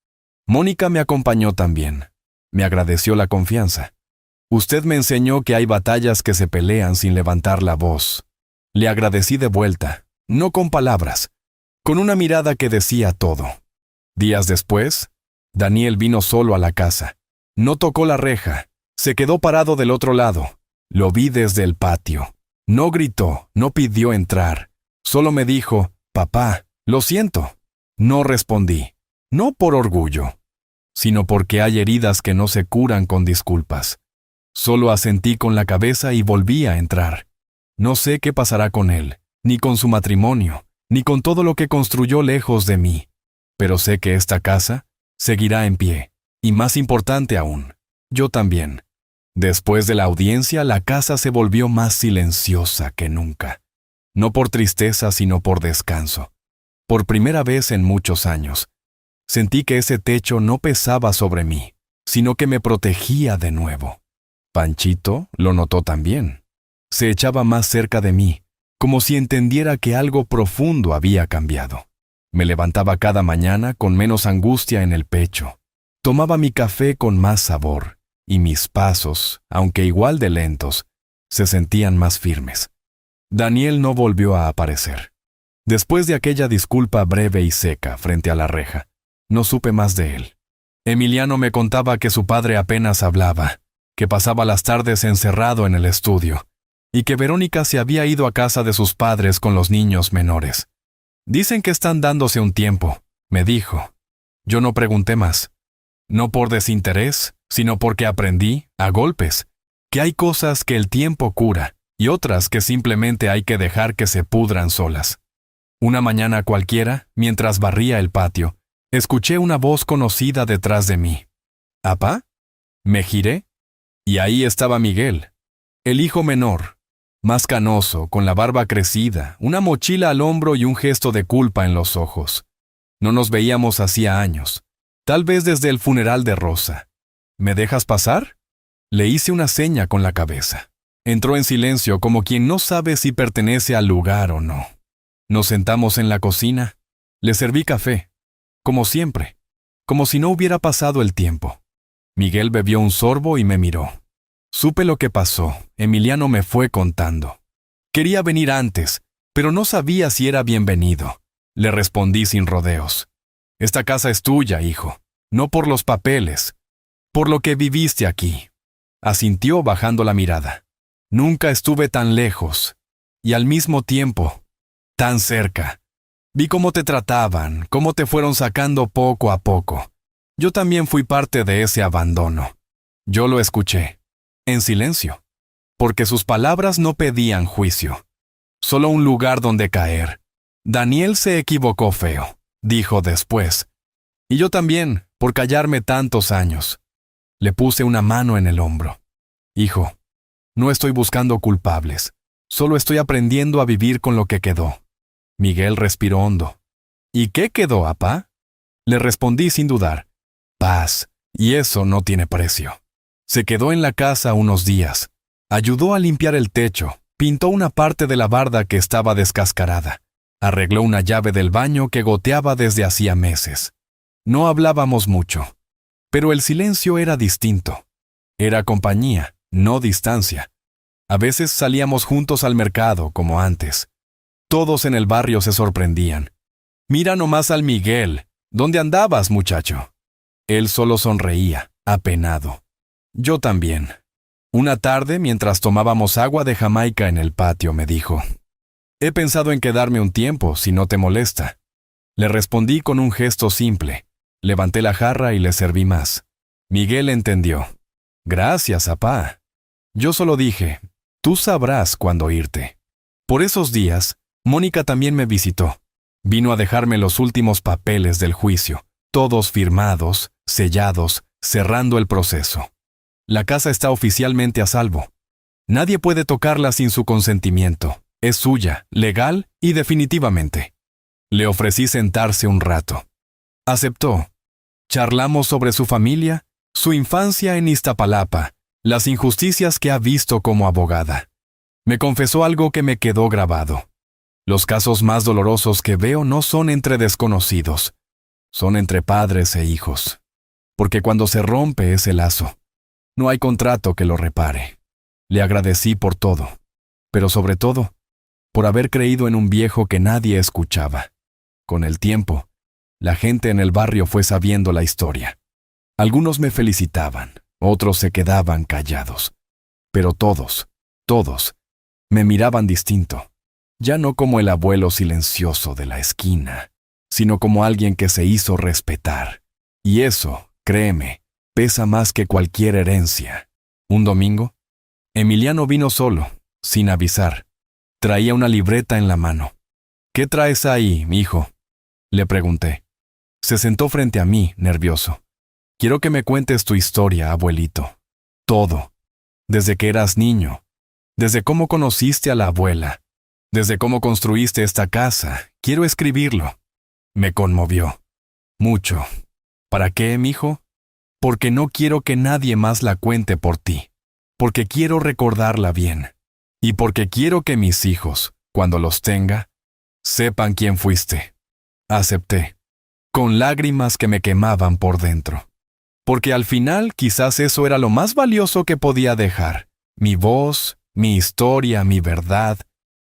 Mónica me acompañó también. Me agradeció la confianza. Usted me enseñó que hay batallas que se pelean sin levantar la voz. Le agradecí de vuelta, no con palabras, con una mirada que decía todo. Días después, Daniel vino solo a la casa. No tocó la reja, se quedó parado del otro lado. Lo vi desde el patio. No gritó, no pidió entrar. Solo me dijo, «Papá, lo siento». No respondí, no por orgullo, sino porque hay heridas que no se curan con disculpas. Solo asentí con la cabeza y volví a entrar. No sé qué pasará con él, ni con su matrimonio, ni con todo lo que construyó lejos de mí. Pero sé que esta casa seguirá en pie, y más importante aún, yo también. Después de la audiencia, la casa se volvió más silenciosa que nunca. No por tristeza, sino por descanso. Por primera vez en muchos años, sentí que ese techo no pesaba sobre mí, sino que me protegía de nuevo. Panchito lo notó también. Se echaba más cerca de mí, como si entendiera que algo profundo había cambiado. Me levantaba cada mañana con menos angustia en el pecho. Tomaba mi café con más sabor, y mis pasos, aunque igual de lentos, se sentían más firmes. Daniel no volvió a aparecer. Después de aquella disculpa breve y seca frente a la reja, no supe más de él. Emiliano me contaba que su padre apenas hablaba, que pasaba las tardes encerrado en el estudio, y que Verónica se había ido a casa de sus padres con los niños menores. «Dicen que están dándose un tiempo», me dijo. Yo no pregunté más. No por desinterés, sino porque aprendí, a golpes, que hay cosas que el tiempo cura y otras que simplemente hay que dejar que se pudran solas. Una mañana cualquiera, mientras barría el patio, escuché una voz conocida detrás de mí. «¿Apá?». Me giré, y ahí estaba Miguel, el hijo menor, más canoso, con la barba crecida, una mochila al hombro y un gesto de culpa en los ojos. No nos veíamos hacía años, tal vez desde el funeral de Rosa. «¿Me dejas pasar?». Le hice una seña con la cabeza. Entró en silencio como quien no sabe si pertenece al lugar o no. Nos sentamos en la cocina. Le serví café, como siempre, como si no hubiera pasado el tiempo. Miguel bebió un sorbo y me miró. Supe lo que pasó. Emiliano me fue contando. Quería venir antes, pero no sabía si era bienvenido. Le respondí sin rodeos. «Esta casa es tuya, hijo, no por los papeles, por lo que viviste aquí». Asintió bajando la mirada. Nunca estuve tan lejos, y al mismo tiempo, tan cerca. Vi cómo te trataban, cómo te fueron sacando poco a poco. Yo también fui parte de ese abandono. Yo lo escuché, en silencio, porque sus palabras no pedían juicio, solo un lugar donde caer. «Daniel se equivocó feo», dijo después. «Y yo también, por callarme tantos años». Le puse una mano en el hombro. «Hijo, no estoy buscando culpables. Solo estoy aprendiendo a vivir con lo que quedó. Miguel respiró hondo. ¿Y qué quedó, apá? Le respondí sin dudar. Paz, y eso no tiene precio. Se quedó en la casa unos días. Ayudó a limpiar el techo, pintó una parte de la barda que estaba descascarada. Arregló una llave del baño que goteaba desde hacía meses. No hablábamos mucho, pero el silencio era distinto. Era compañía, no distancia. A veces salíamos juntos al mercado, como antes. Todos en el barrio se sorprendían. Mira nomás al Miguel. ¿Dónde andabas, muchacho? Él solo sonreía, apenado. Yo también. Una tarde, mientras tomábamos agua de Jamaica en el patio, me dijo: «He pensado en quedarme un tiempo, si no te molesta». Le respondí con un gesto simple. Levanté la jarra y le serví más. Miguel entendió. «Gracias, apá». Yo solo dije: «Tú sabrás cuándo irte». Por esos días, Mónica también me visitó. Vino a dejarme los últimos papeles del juicio, todos firmados, sellados, cerrando el proceso. La casa está oficialmente a salvo. Nadie puede tocarla sin su consentimiento. Es suya, legal y definitivamente. Le ofrecí sentarse un rato. Aceptó. Charlamos sobre su familia, su infancia en Iztapalapa, las injusticias que ha visto como abogada. Me confesó algo que me quedó grabado. Los casos más dolorosos que veo no son entre desconocidos, son entre padres e hijos. Porque cuando se rompe ese lazo, no hay contrato que lo repare. Le agradecí por todo, pero sobre todo, por haber creído en un viejo que nadie escuchaba. Con el tiempo, la gente en el barrio fue sabiendo la historia. Algunos me felicitaban, otros se quedaban callados. Pero todos, me miraban distinto. Ya no como el abuelo silencioso de la esquina, sino como alguien que se hizo respetar. Y eso, créeme, pesa más que cualquier herencia. Un domingo, Emiliano vino solo, sin avisar. Traía una libreta en la mano. «¿Qué traes ahí, hijo?», le pregunté. Se sentó frente a mí, nervioso. «Quiero que me cuentes tu historia, abuelito. Todo. Desde que eras niño. Desde cómo conociste a la abuela. Desde cómo construiste esta casa. Quiero escribirlo». Me conmovió. Mucho. ¿Para qué, mijo? Porque no quiero que nadie más la cuente por ti. Porque quiero recordarla bien. Y porque quiero que mis hijos, cuando los tenga, sepan quién fuiste. Acepté, con lágrimas que me quemaban por dentro. Porque al final quizás eso era lo más valioso que podía dejar. Mi voz, mi historia, mi verdad,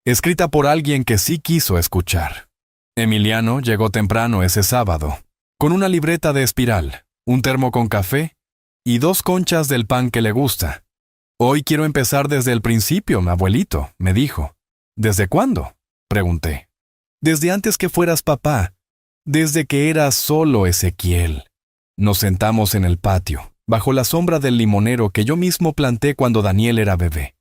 escrita por alguien que sí quiso escuchar. Emiliano llegó temprano ese sábado, con una libreta de espiral, un termo con café y 2 conchas del pan que le gusta. «Hoy quiero empezar desde el principio, mi abuelito», me dijo. «¿Desde cuándo?», pregunté. «Desde antes que fueras papá, desde que eras solo Ezequiel». Nos sentamos en el patio, bajo la sombra del limonero que yo mismo planté cuando Daniel era bebé.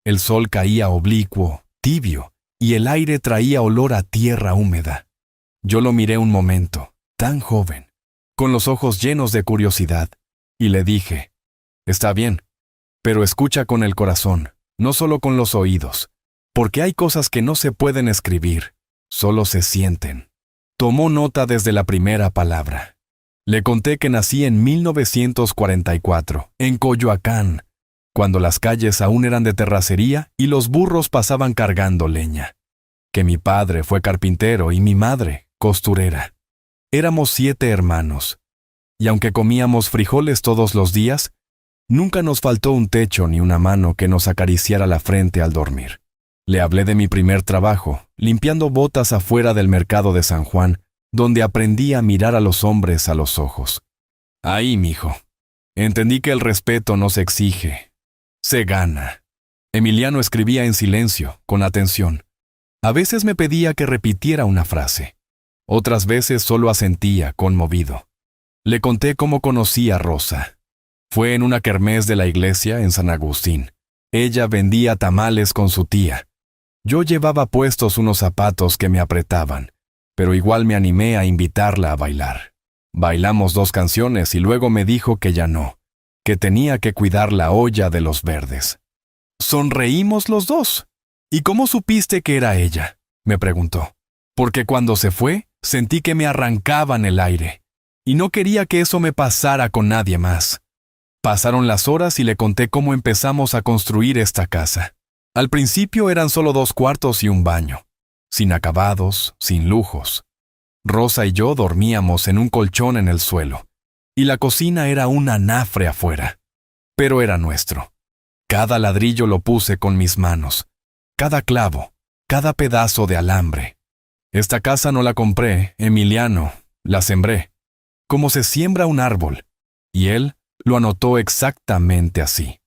El sol caía oblicuo, tibio, y el aire traía olor a tierra húmeda. Yo lo miré un momento, tan joven, con los ojos llenos de curiosidad, y le dije: «Está bien, pero escucha con el corazón, no solo con los oídos, porque hay cosas que no se pueden escribir, solo se sienten». Tomó nota desde la primera palabra. Le conté que nací en 1944, en Coyoacán, cuando las calles aún eran de terracería y los burros pasaban cargando leña. Que mi padre fue carpintero y mi madre, costurera. Éramos 7 hermanos, y aunque comíamos frijoles todos los días, nunca nos faltó un techo ni una mano que nos acariciara la frente al dormir. Le hablé de mi primer trabajo, limpiando botas afuera del mercado de San Juan, donde aprendí a mirar a los hombres a los ojos. Ahí, mijo, entendí que el respeto no se exige, se gana. Emiliano escribía en silencio, con atención. A veces me pedía que repitiera una frase. Otras veces solo asentía, conmovido. Le conté cómo conocí a Rosa. Fue en una kermés de la iglesia en San Agustín. Ella vendía tamales con su tía. Yo llevaba puestos unos zapatos que me apretaban, pero igual me animé a invitarla a bailar. Bailamos 2 canciones y luego me dijo que ya no, que tenía que cuidar la olla de los verdes. Sonreímos los dos, ¿Y cómo supiste que era ella?, me preguntó. Porque cuando se fue, sentí que me arrancaban el aire. Y no quería que eso me pasara con nadie más. Pasaron las horas y le conté cómo empezamos a construir esta casa. Al principio eran solo 2 cuartos y un baño, sin acabados, sin lujos. Rosa y yo dormíamos en un colchón en el suelo, y la cocina era un anafre afuera. Pero era nuestro. Cada ladrillo lo puse con mis manos, cada clavo, cada pedazo de alambre. Esta casa no la compré, Emiliano, la sembré, como se siembra un árbol, y él lo anotó exactamente así.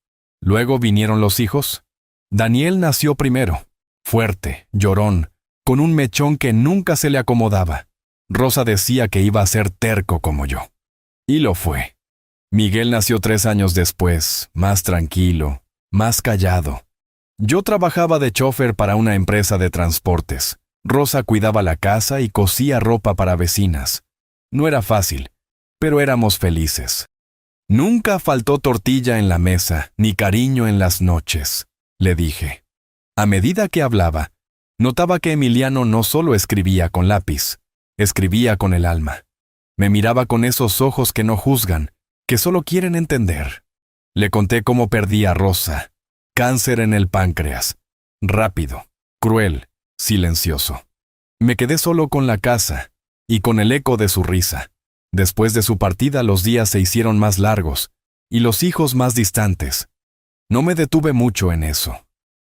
Luego vinieron los hijos. Daniel nació primero, fuerte, llorón, con un mechón que nunca se le acomodaba. Rosa decía que iba a ser terco como yo. Y lo fue. Miguel nació 3 años después, más tranquilo, más callado. Yo trabajaba de chófer para una empresa de transportes. Rosa cuidaba la casa y cosía ropa para vecinas. No era fácil, pero éramos felices. Nunca faltó tortilla en la mesa, ni cariño en las noches, le dije. A medida que hablaba, notaba que Emiliano no solo escribía con lápiz, escribía con el alma. Me miraba con esos ojos que no juzgan, que solo quieren entender. Le conté cómo perdí a Rosa. Cáncer en el páncreas. Rápido, cruel, silencioso. Me quedé solo con la casa y con el eco de su risa. Después de su partida los días se hicieron más largos y los hijos más distantes. No me detuve mucho en eso.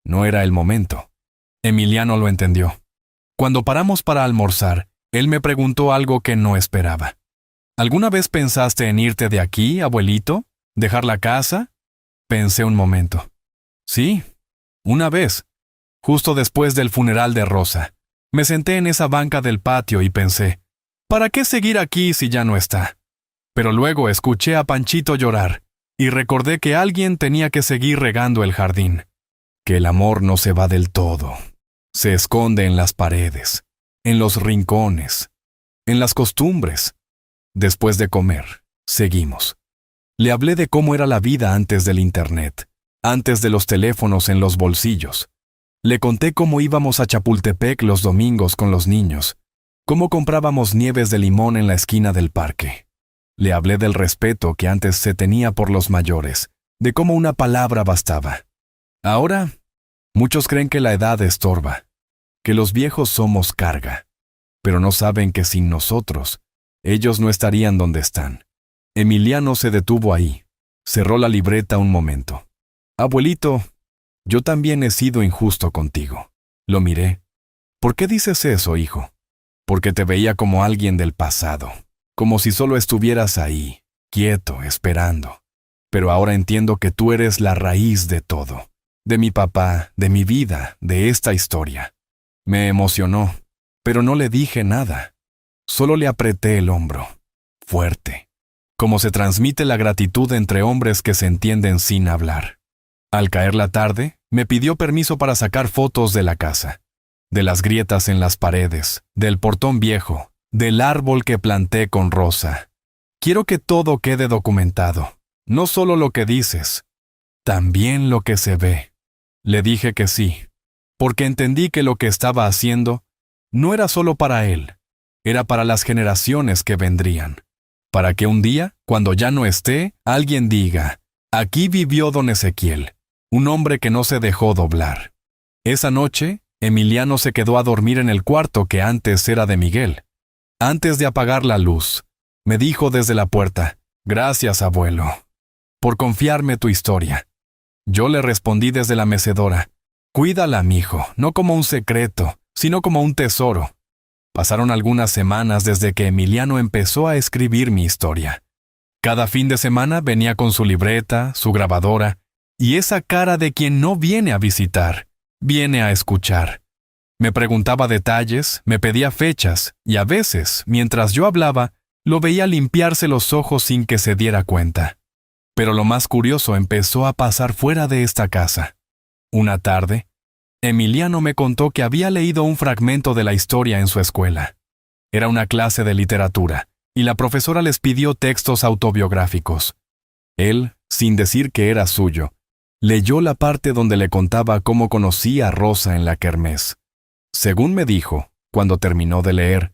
No era el momento. Emiliano lo entendió. Cuando paramos para almorzar, él me preguntó algo que no esperaba. ¿Alguna vez pensaste en irte de aquí, abuelito? ¿Dejar la casa? Pensé un momento. Sí, una vez. Justo después del funeral de Rosa. Me senté en esa banca del patio y pensé, ¿para qué seguir aquí si ya no está? Pero luego escuché a Panchito llorar y recordé que alguien tenía que seguir regando el jardín. Que el amor no se va del todo. Se esconde en las paredes, en los rincones, en las costumbres. Después de comer, seguimos. Le hablé de cómo era la vida antes del internet, antes de los teléfonos en los bolsillos. Le conté cómo íbamos a Chapultepec los domingos con los niños, cómo comprábamos nieves de limón en la esquina del parque. Le hablé del respeto que antes se tenía por los mayores, de cómo una palabra bastaba. Ahora, muchos creen que la edad estorba, que los viejos somos carga, pero no saben que sin nosotros, ellos no estarían donde están. Emiliano se detuvo ahí, cerró la libreta un momento. Abuelito, yo también he sido injusto contigo. Lo miré. ¿Por qué dices eso, hijo? Porque te veía como alguien del pasado, como si solo estuvieras ahí, quieto, esperando. Pero ahora entiendo que tú eres la raíz de todo, de mi papá, de mi vida, de esta historia. Me emocionó, pero no le dije nada. Solo le apreté el hombro, fuerte, como se transmite la gratitud entre hombres que se entienden sin hablar. Al caer la tarde, me pidió permiso para sacar fotos de la casa, de las grietas en las paredes, del portón viejo, del árbol que planté con Rosa. Quiero que todo quede documentado, no solo lo que dices, también lo que se ve. Le dije que sí, porque entendí que lo que estaba haciendo no era solo para él, era para las generaciones que vendrían, para que un día, cuando ya no esté, alguien diga, aquí vivió don Ezequiel, un hombre que no se dejó doblar. Esa noche, Emiliano se quedó a dormir en el cuarto que antes era de Miguel. Antes de apagar la luz, me dijo desde la puerta, «Gracias, abuelo, por confiarme tu historia». Yo le respondí desde la mecedora, «Cuídala, mijo, no como un secreto, sino como un tesoro». Pasaron algunas semanas desde que Emiliano empezó a escribir mi historia. Cada fin de semana venía con su libreta, su grabadora, y esa cara de quien no viene a visitar, viene a escuchar. Me preguntaba detalles, me pedía fechas, y a veces, mientras yo hablaba, lo veía limpiarse los ojos sin que se diera cuenta. Pero lo más curioso empezó a pasar fuera de esta casa. Una tarde, Emiliano me contó que había leído un fragmento de la historia en su escuela. Era una clase de literatura, y la profesora les pidió textos autobiográficos. Él, sin decir que era suyo, Leyó la parte donde le contaba cómo conocía a Rosa en la kermés. Según me dijo, cuando terminó de leer,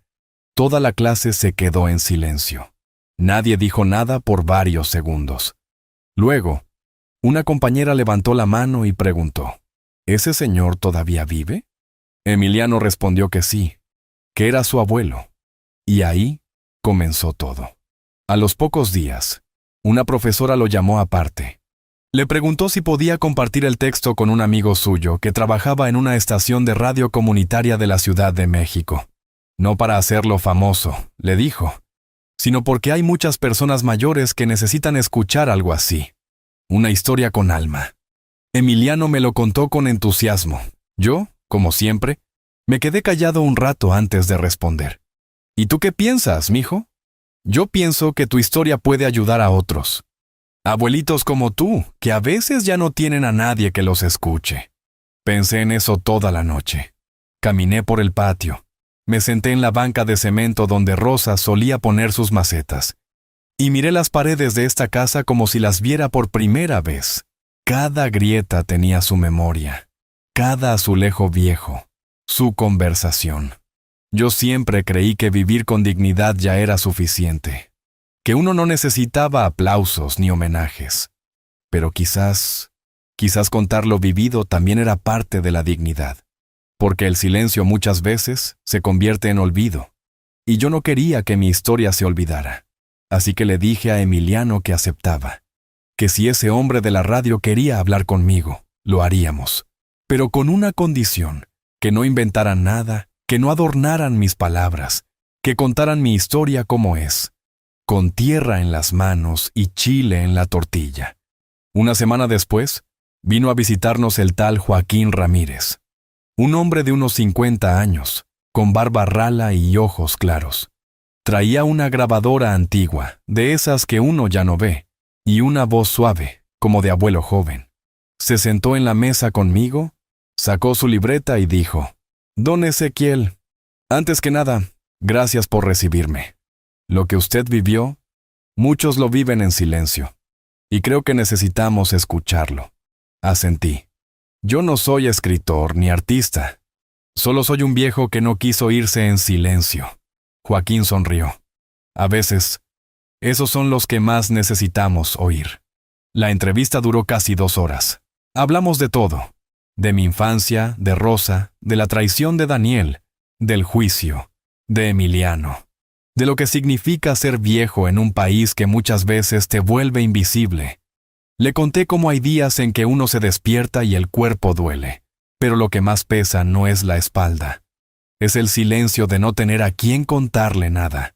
toda la clase se quedó en silencio. Nadie dijo nada por varios segundos. Luego, una compañera levantó la mano y preguntó, ¿ese señor todavía vive? Emiliano respondió que sí, que era su abuelo. Y ahí comenzó todo. A los pocos días, una profesora lo llamó aparte. Le preguntó si podía compartir el texto con un amigo suyo que trabajaba en una estación de radio comunitaria de la Ciudad de México. No para hacerlo famoso, le dijo, sino porque hay muchas personas mayores que necesitan escuchar algo así. Una historia con alma. Emiliano me lo contó con entusiasmo. Yo, como siempre, me quedé callado un rato antes de responder. ¿Y tú qué piensas, mijo? Yo pienso que tu historia puede ayudar a otros. Abuelitos como tú, que a veces ya no tienen a nadie que los escuche. Pensé en eso toda la noche. Caminé por el patio. Me senté en la banca de cemento donde Rosa solía poner sus macetas. Y miré las paredes de esta casa como si las viera por primera vez. Cada grieta tenía su memoria. Cada azulejo viejo. Su conversación. Yo siempre creí que vivir con dignidad ya era suficiente. Que uno no necesitaba aplausos ni homenajes. Pero quizás contar lo vivido también era parte de la dignidad. Porque el silencio muchas veces se convierte en olvido. Y yo no quería que mi historia se olvidara. Así que le dije a Emiliano que aceptaba. Que si ese hombre de la radio quería hablar conmigo, lo haríamos. Pero con una condición, que no inventaran nada, que no adornaran mis palabras, que contaran mi historia como es. Con tierra en las manos y chile en la tortilla. Una semana después, vino a visitarnos el tal Joaquín Ramírez. Un hombre de unos 50 años, con barba rala y ojos claros. Traía una grabadora antigua, de esas que uno ya no ve, y una voz suave, como de abuelo joven. Se sentó en la mesa conmigo, sacó su libreta y dijo, «Don Ezequiel, antes que nada, gracias por recibirme. Lo que usted vivió, muchos lo viven en silencio, y creo que necesitamos escucharlo». Asentí. Yo no soy escritor ni artista. Solo soy un viejo que no quiso irse en silencio. Joaquín sonrió. A veces, esos son los que más necesitamos oír. La entrevista duró casi 2 horas. Hablamos de todo. De mi infancia, de Rosa, de la traición de Daniel, del juicio, de Emiliano. De lo que significa ser viejo en un país que muchas veces te vuelve invisible. Le conté cómo hay días en que uno se despierta y el cuerpo duele, pero lo que más pesa no es la espalda. Es el silencio de no tener a quién contarle nada.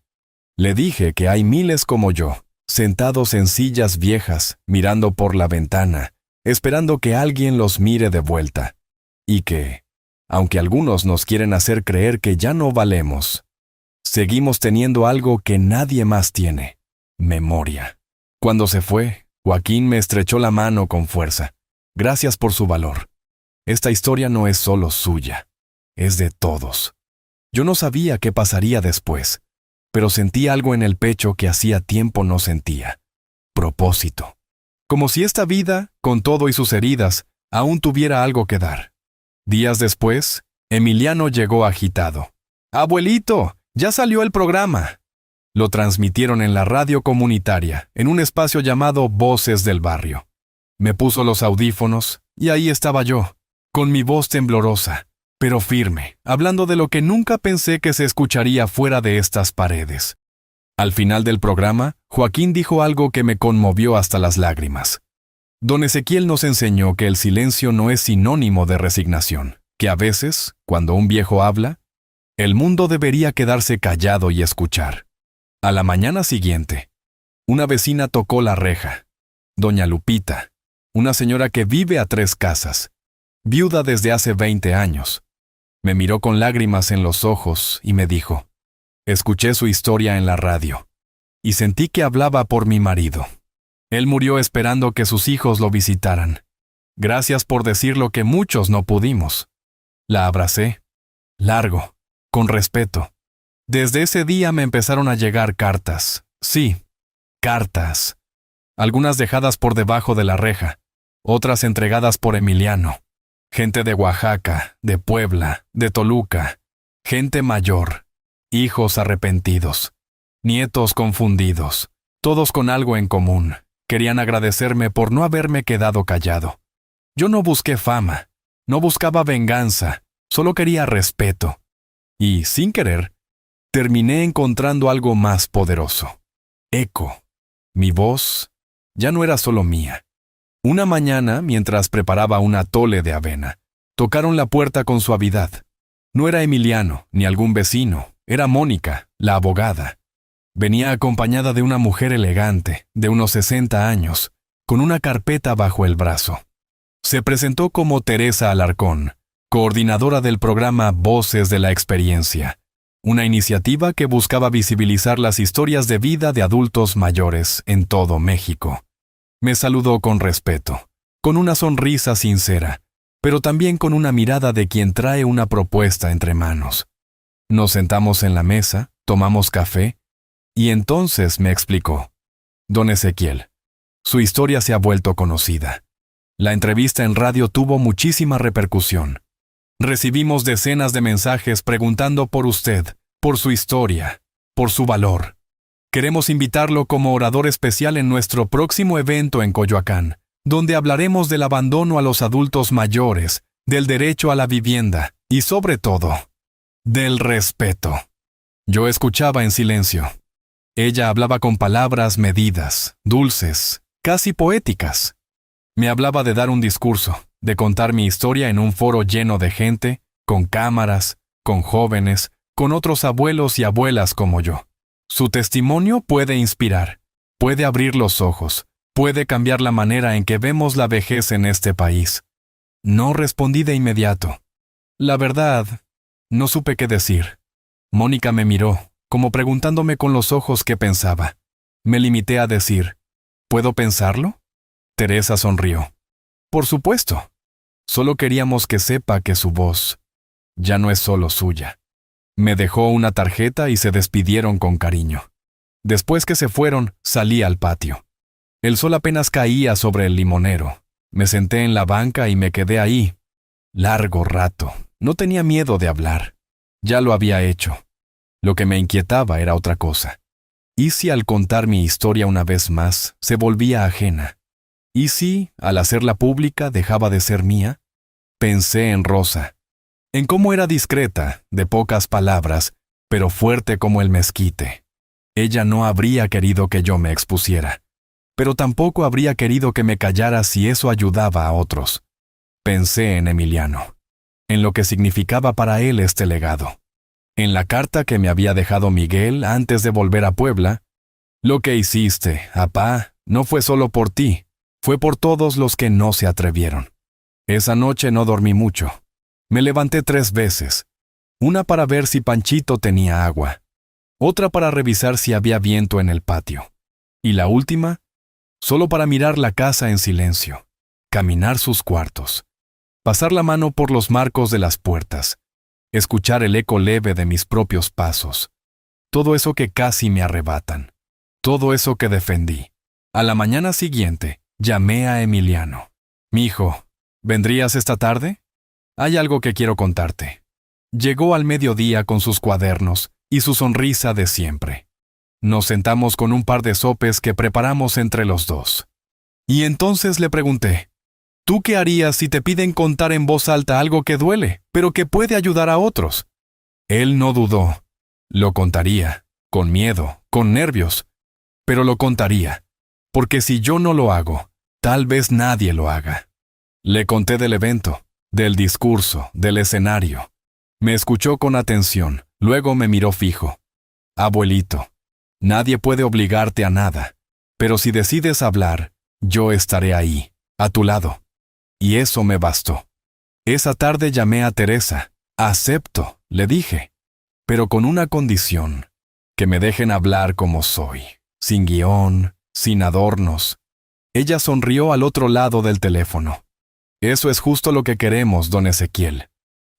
Le dije que hay miles como yo, sentados en sillas viejas, mirando por la ventana, esperando que alguien los mire de vuelta. Y que, aunque algunos nos quieren hacer creer que ya no valemos, seguimos teniendo algo que nadie más tiene: memoria. Cuando se fue, Joaquín me estrechó la mano con fuerza. Gracias por su valor. Esta historia no es solo suya, es de todos. Yo no sabía qué pasaría después, pero sentí algo en el pecho que hacía tiempo no sentía. Propósito. Como si esta vida, con todo y sus heridas, aún tuviera algo que dar. Días después, Emiliano llegó agitado. «Abuelito, ya salió el programa». Lo transmitieron en la radio comunitaria, en un espacio llamado Voces del Barrio. Me puso los audífonos, y ahí estaba yo, con mi voz temblorosa, pero firme, hablando de lo que nunca pensé que se escucharía fuera de estas paredes. Al final del programa, Joaquín dijo algo que me conmovió hasta las lágrimas. Don Ezequiel nos enseñó que el silencio no es sinónimo de resignación, que a veces, cuando un viejo habla, el mundo debería quedarse callado y escuchar. A la mañana siguiente, una vecina tocó la reja. Doña Lupita, una señora que vive a 3 casas, viuda desde hace 20 años. Me miró con lágrimas en los ojos y me dijo, «Escuché su historia en la radio, y sentí que hablaba por mi marido. Él murió esperando que sus hijos lo visitaran. Gracias por decir lo que muchos no pudimos». La abracé, largo, con respeto. Desde ese día me empezaron a llegar cartas. Sí, cartas. Algunas dejadas por debajo de la reja, otras entregadas por Emiliano. Gente de Oaxaca, de Puebla, de Toluca, gente mayor, hijos arrepentidos, nietos confundidos, todos con algo en común. Querían agradecerme por no haberme quedado callado. Yo no busqué fama, no buscaba venganza, solo quería respeto. Y, sin querer, terminé encontrando algo más poderoso. Eco. Mi voz ya no era solo mía. Una mañana, mientras preparaba un atole de avena, tocaron la puerta con suavidad. No era Emiliano, ni algún vecino, era Mónica, la abogada. Venía acompañada de una mujer elegante, de unos 60 años, con una carpeta bajo el brazo. Se presentó como Teresa Alarcón, coordinadora del programa Voces de la Experiencia, una iniciativa que buscaba visibilizar las historias de vida de adultos mayores en todo México. Me saludó con respeto, con una sonrisa sincera, pero también con una mirada de quien trae una propuesta entre manos. Nos sentamos en la mesa, tomamos café, y entonces me explicó: Don Ezequiel, su historia se ha vuelto conocida. La entrevista en radio tuvo muchísima repercusión. Recibimos decenas de mensajes preguntando por usted, por su historia, por su valor. Queremos invitarlo como orador especial en nuestro próximo evento en Coyoacán, donde hablaremos del abandono a los adultos mayores, del derecho a la vivienda y, sobre todo, del respeto. Yo escuchaba en silencio. Ella hablaba con palabras medidas, dulces, casi poéticas. Me hablaba de dar un discurso, de contar mi historia en un foro lleno de gente, con cámaras, con jóvenes, con otros abuelos y abuelas como yo. Su testimonio puede inspirar, puede abrir los ojos, puede cambiar la manera en que vemos la vejez en este país. No respondí de inmediato. La verdad, no supe qué decir. Mónica me miró, como preguntándome con los ojos qué pensaba. Me limité a decir: ¿puedo pensarlo? Teresa sonrió. Por supuesto. Solo queríamos que sepa que su voz ya no es solo suya. Me dejó una tarjeta y se despidieron con cariño. Después que se fueron, salí al patio. El sol apenas caía sobre el limonero. Me senté en la banca y me quedé ahí. Largo rato. No tenía miedo de hablar. Ya lo había hecho. Lo que me inquietaba era otra cosa. ¿Y si al contar mi historia una vez más se volvía ajena? ¿Y si, al hacerla pública, dejaba de ser mía? Pensé en Rosa. En cómo era discreta, de pocas palabras, pero fuerte como el mezquite. Ella no habría querido que yo me expusiera, pero tampoco habría querido que me callara si eso ayudaba a otros. Pensé en Emiliano, en lo que significaba para él este legado. En la carta que me había dejado Miguel antes de volver a Puebla: lo que hiciste, apá, no fue solo por ti, fue por todos los que no se atrevieron. Esa noche no dormí mucho. Me levanté 3 veces, una para ver si Panchito tenía agua, otra para revisar si había viento en el patio, y la última, solo para mirar la casa en silencio, caminar sus cuartos, pasar la mano por los marcos de las puertas, escuchar el eco leve de mis propios pasos, todo eso que casi me arrebatan, todo eso que defendí. A la mañana siguiente, llamé a Emiliano. «Mijo, ¿vendrías esta tarde? Hay algo que quiero contarte». Llegó al mediodía con sus cuadernos y su sonrisa de siempre. Nos sentamos con un par de sopes que preparamos entre los dos. Y entonces le pregunté: ¿tú qué harías si te piden contar en voz alta algo que duele, pero que puede ayudar a otros? Él no dudó. Lo contaría, con miedo, con nervios, pero lo contaría, porque si yo no lo hago, tal vez nadie lo haga. Le conté del evento, del discurso, del escenario. Me escuchó con atención, luego me miró fijo. «Abuelito, nadie puede obligarte a nada, pero si decides hablar, yo estaré ahí, a tu lado». Y eso me bastó. Esa tarde llamé a Teresa. «Acepto», le dije, pero con una condición: que me dejen hablar como soy, sin guión, sin adornos. Ella sonrió al otro lado del teléfono. «Eso es justo lo que queremos, don Ezequiel».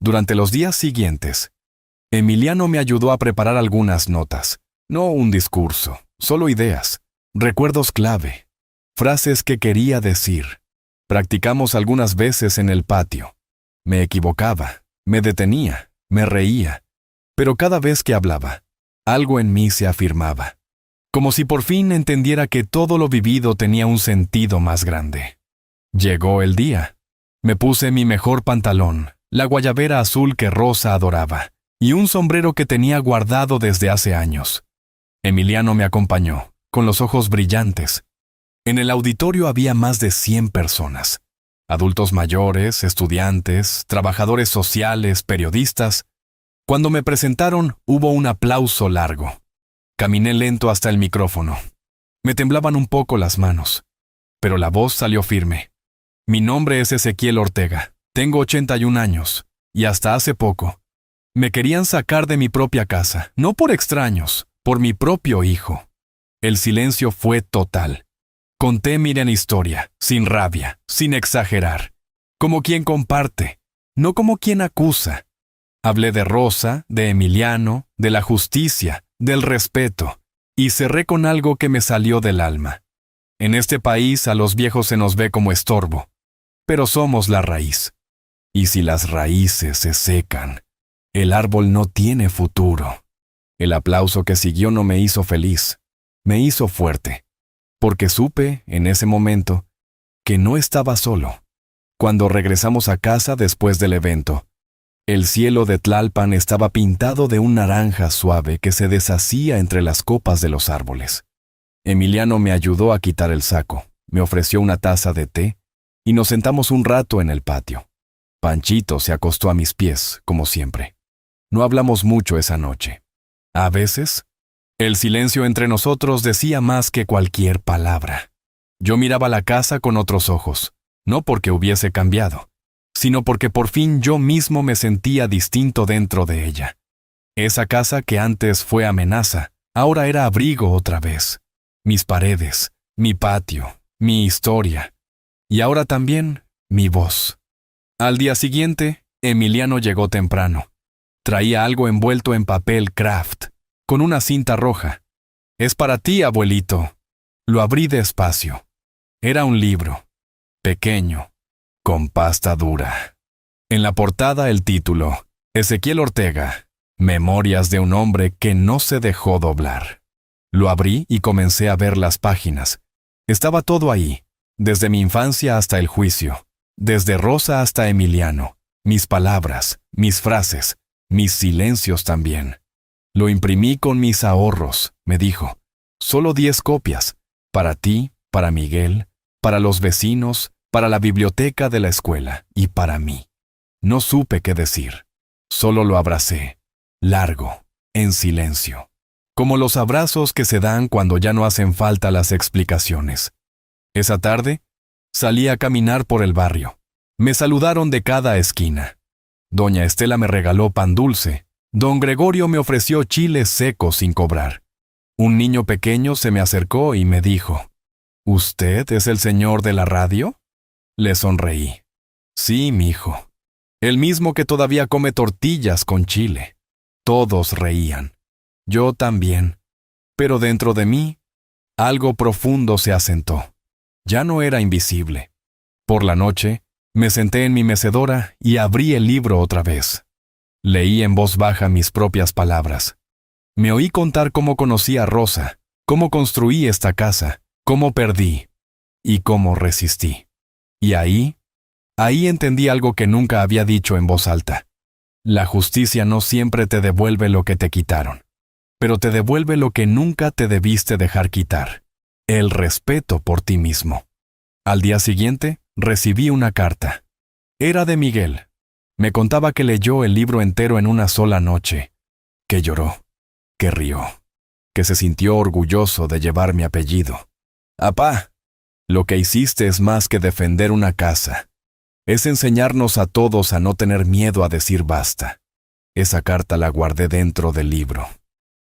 Durante los días siguientes, Emiliano me ayudó a preparar algunas notas. No un discurso, solo ideas, recuerdos clave, frases que quería decir. Practicamos algunas veces en el patio. Me equivocaba, me detenía, me reía, pero cada vez que hablaba, algo en mí se afirmaba, como si por fin entendiera que todo lo vivido tenía un sentido más grande. Llegó el día. Me puse mi mejor pantalón, la guayabera azul que Rosa adoraba, y un sombrero que tenía guardado desde hace años. Emiliano me acompañó, con los ojos brillantes. En el auditorio había más de 100 personas. Adultos mayores, estudiantes, trabajadores sociales, periodistas. Cuando me presentaron, hubo un aplauso largo. Caminé lento hasta el micrófono. Me temblaban un poco las manos, pero la voz salió firme. Mi nombre es Ezequiel Ortega. Tengo 81 años, y hasta hace poco. Me querían sacar de mi propia casa, no por extraños, por mi propio hijo. El silencio fue total. Conté mi gran historia, sin rabia, sin exagerar, como quien comparte, no como quien acusa. Hablé de Rosa, de Emiliano, de la justicia, del respeto, y cerré con algo que me salió del alma. En este país a los viejos se nos ve como estorbo, pero somos la raíz. Y si las raíces se secan, el árbol no tiene futuro. El aplauso que siguió no me hizo feliz, me hizo fuerte, porque supe, en ese momento, que no estaba solo. Cuando regresamos a casa después del evento, el cielo de Tlalpan estaba pintado de un naranja suave que se deshacía entre las copas de los árboles. Emiliano me ayudó a quitar el saco, me ofreció una taza de té, y nos sentamos un rato en el patio. Panchito se acostó a mis pies, como siempre. No hablamos mucho esa noche. A veces, el silencio entre nosotros decía más que cualquier palabra. Yo miraba la casa con otros ojos, no porque hubiese cambiado, sino porque por fin yo mismo me sentía distinto dentro de ella. Esa casa que antes fue amenaza, ahora era abrigo otra vez. Mis paredes, mi patio, mi historia, y ahora también mi voz. Al día siguiente, Emiliano llegó temprano. Traía algo envuelto en papel craft, con una cinta roja. «Es para ti, abuelito». Lo abrí despacio. Era un libro, pequeño, con pasta dura. En la portada el título, Ezequiel Ortega, Memorias de un hombre que no se dejó doblar. Lo abrí y comencé a ver las páginas. Estaba todo ahí, desde mi infancia hasta el juicio, desde Rosa hasta Emiliano, mis palabras, mis frases, mis silencios también. Lo imprimí con mis ahorros, me dijo. Solo 10 copias, para ti, para Miguel, para los vecinos, para la biblioteca de la escuela y para mí. No supe qué decir. Solo lo abracé, largo, en silencio. Como los abrazos que se dan cuando ya no hacen falta las explicaciones. Esa tarde, salí a caminar por el barrio. Me saludaron de cada esquina. Doña Estela me regaló pan dulce. Don Gregorio me ofreció chiles secos sin cobrar. Un niño pequeño se me acercó y me dijo, ¿Usted es el señor de la radio? Le sonreí. Sí, mijo. El mismo que todavía come tortillas con chile. Todos reían. Yo también. Pero dentro de mí, algo profundo se asentó. Ya no era invisible. Por la noche, me senté en mi mecedora y abrí el libro otra vez. Leí en voz baja mis propias palabras. Me oí contar cómo conocí a Rosa, cómo construí esta casa, cómo perdí y cómo resistí. Y ahí entendí algo que nunca había dicho en voz alta. La justicia no siempre te devuelve lo que te quitaron, pero te devuelve lo que nunca te debiste dejar quitar, el respeto por ti mismo. Al día siguiente, recibí una carta. Era de Miguel. Me contaba que leyó el libro entero en una sola noche, que lloró, que rió, que se sintió orgulloso de llevar mi apellido. «Apá, lo que hiciste es más que defender una casa. Es enseñarnos a todos a no tener miedo a decir basta». Esa carta la guardé dentro del libro,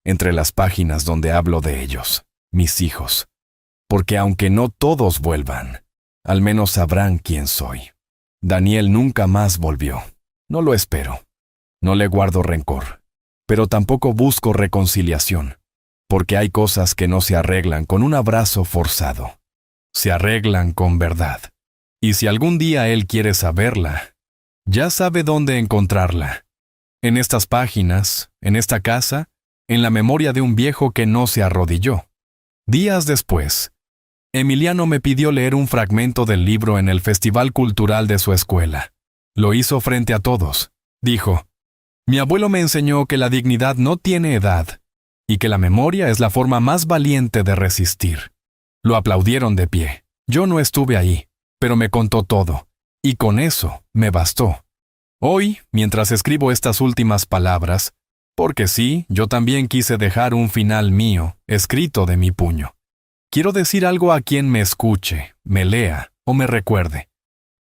entre las páginas donde hablo de ellos, mis hijos. Porque aunque no todos vuelvan, al menos sabrán quién soy. Daniel nunca más volvió. No lo espero. No le guardo rencor. Pero tampoco busco reconciliación, porque hay cosas que no se arreglan con un abrazo forzado. Se arreglan con verdad. Y si algún día él quiere saberla, ya sabe dónde encontrarla. En estas páginas, en esta casa, en la memoria de un viejo que no se arrodilló. Días después, Emiliano me pidió leer un fragmento del libro en el festival cultural de su escuela. Lo hizo frente a todos. Dijo: «Mi abuelo me enseñó que la dignidad no tiene edad y que la memoria es la forma más valiente de resistir». Lo aplaudieron de pie. Yo no estuve ahí, pero me contó todo, y con eso me bastó. Hoy, mientras escribo estas últimas palabras, porque sí, yo también quise dejar un final mío, escrito de mi puño. Quiero decir algo a quien me escuche, me lea o me recuerde.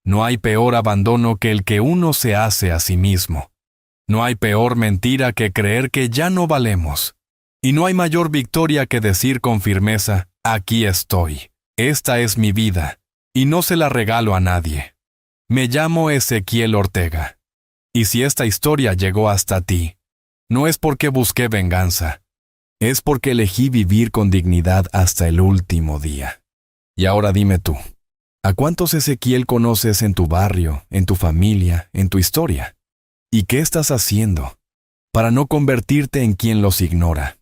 No hay peor abandono que el que uno se hace a sí mismo. No hay peor mentira que creer que ya no valemos. Y no hay mayor victoria que decir con firmeza: «Aquí estoy. Esta es mi vida, y no se la regalo a nadie». Me llamo Ezequiel Ortega. Y si esta historia llegó hasta ti, no es porque busqué venganza, es porque elegí vivir con dignidad hasta el último día. Y ahora dime tú, ¿a cuántos Ezequiel conoces en tu barrio, en tu familia, en tu historia? ¿Y qué estás haciendo para no convertirte en quien los ignora?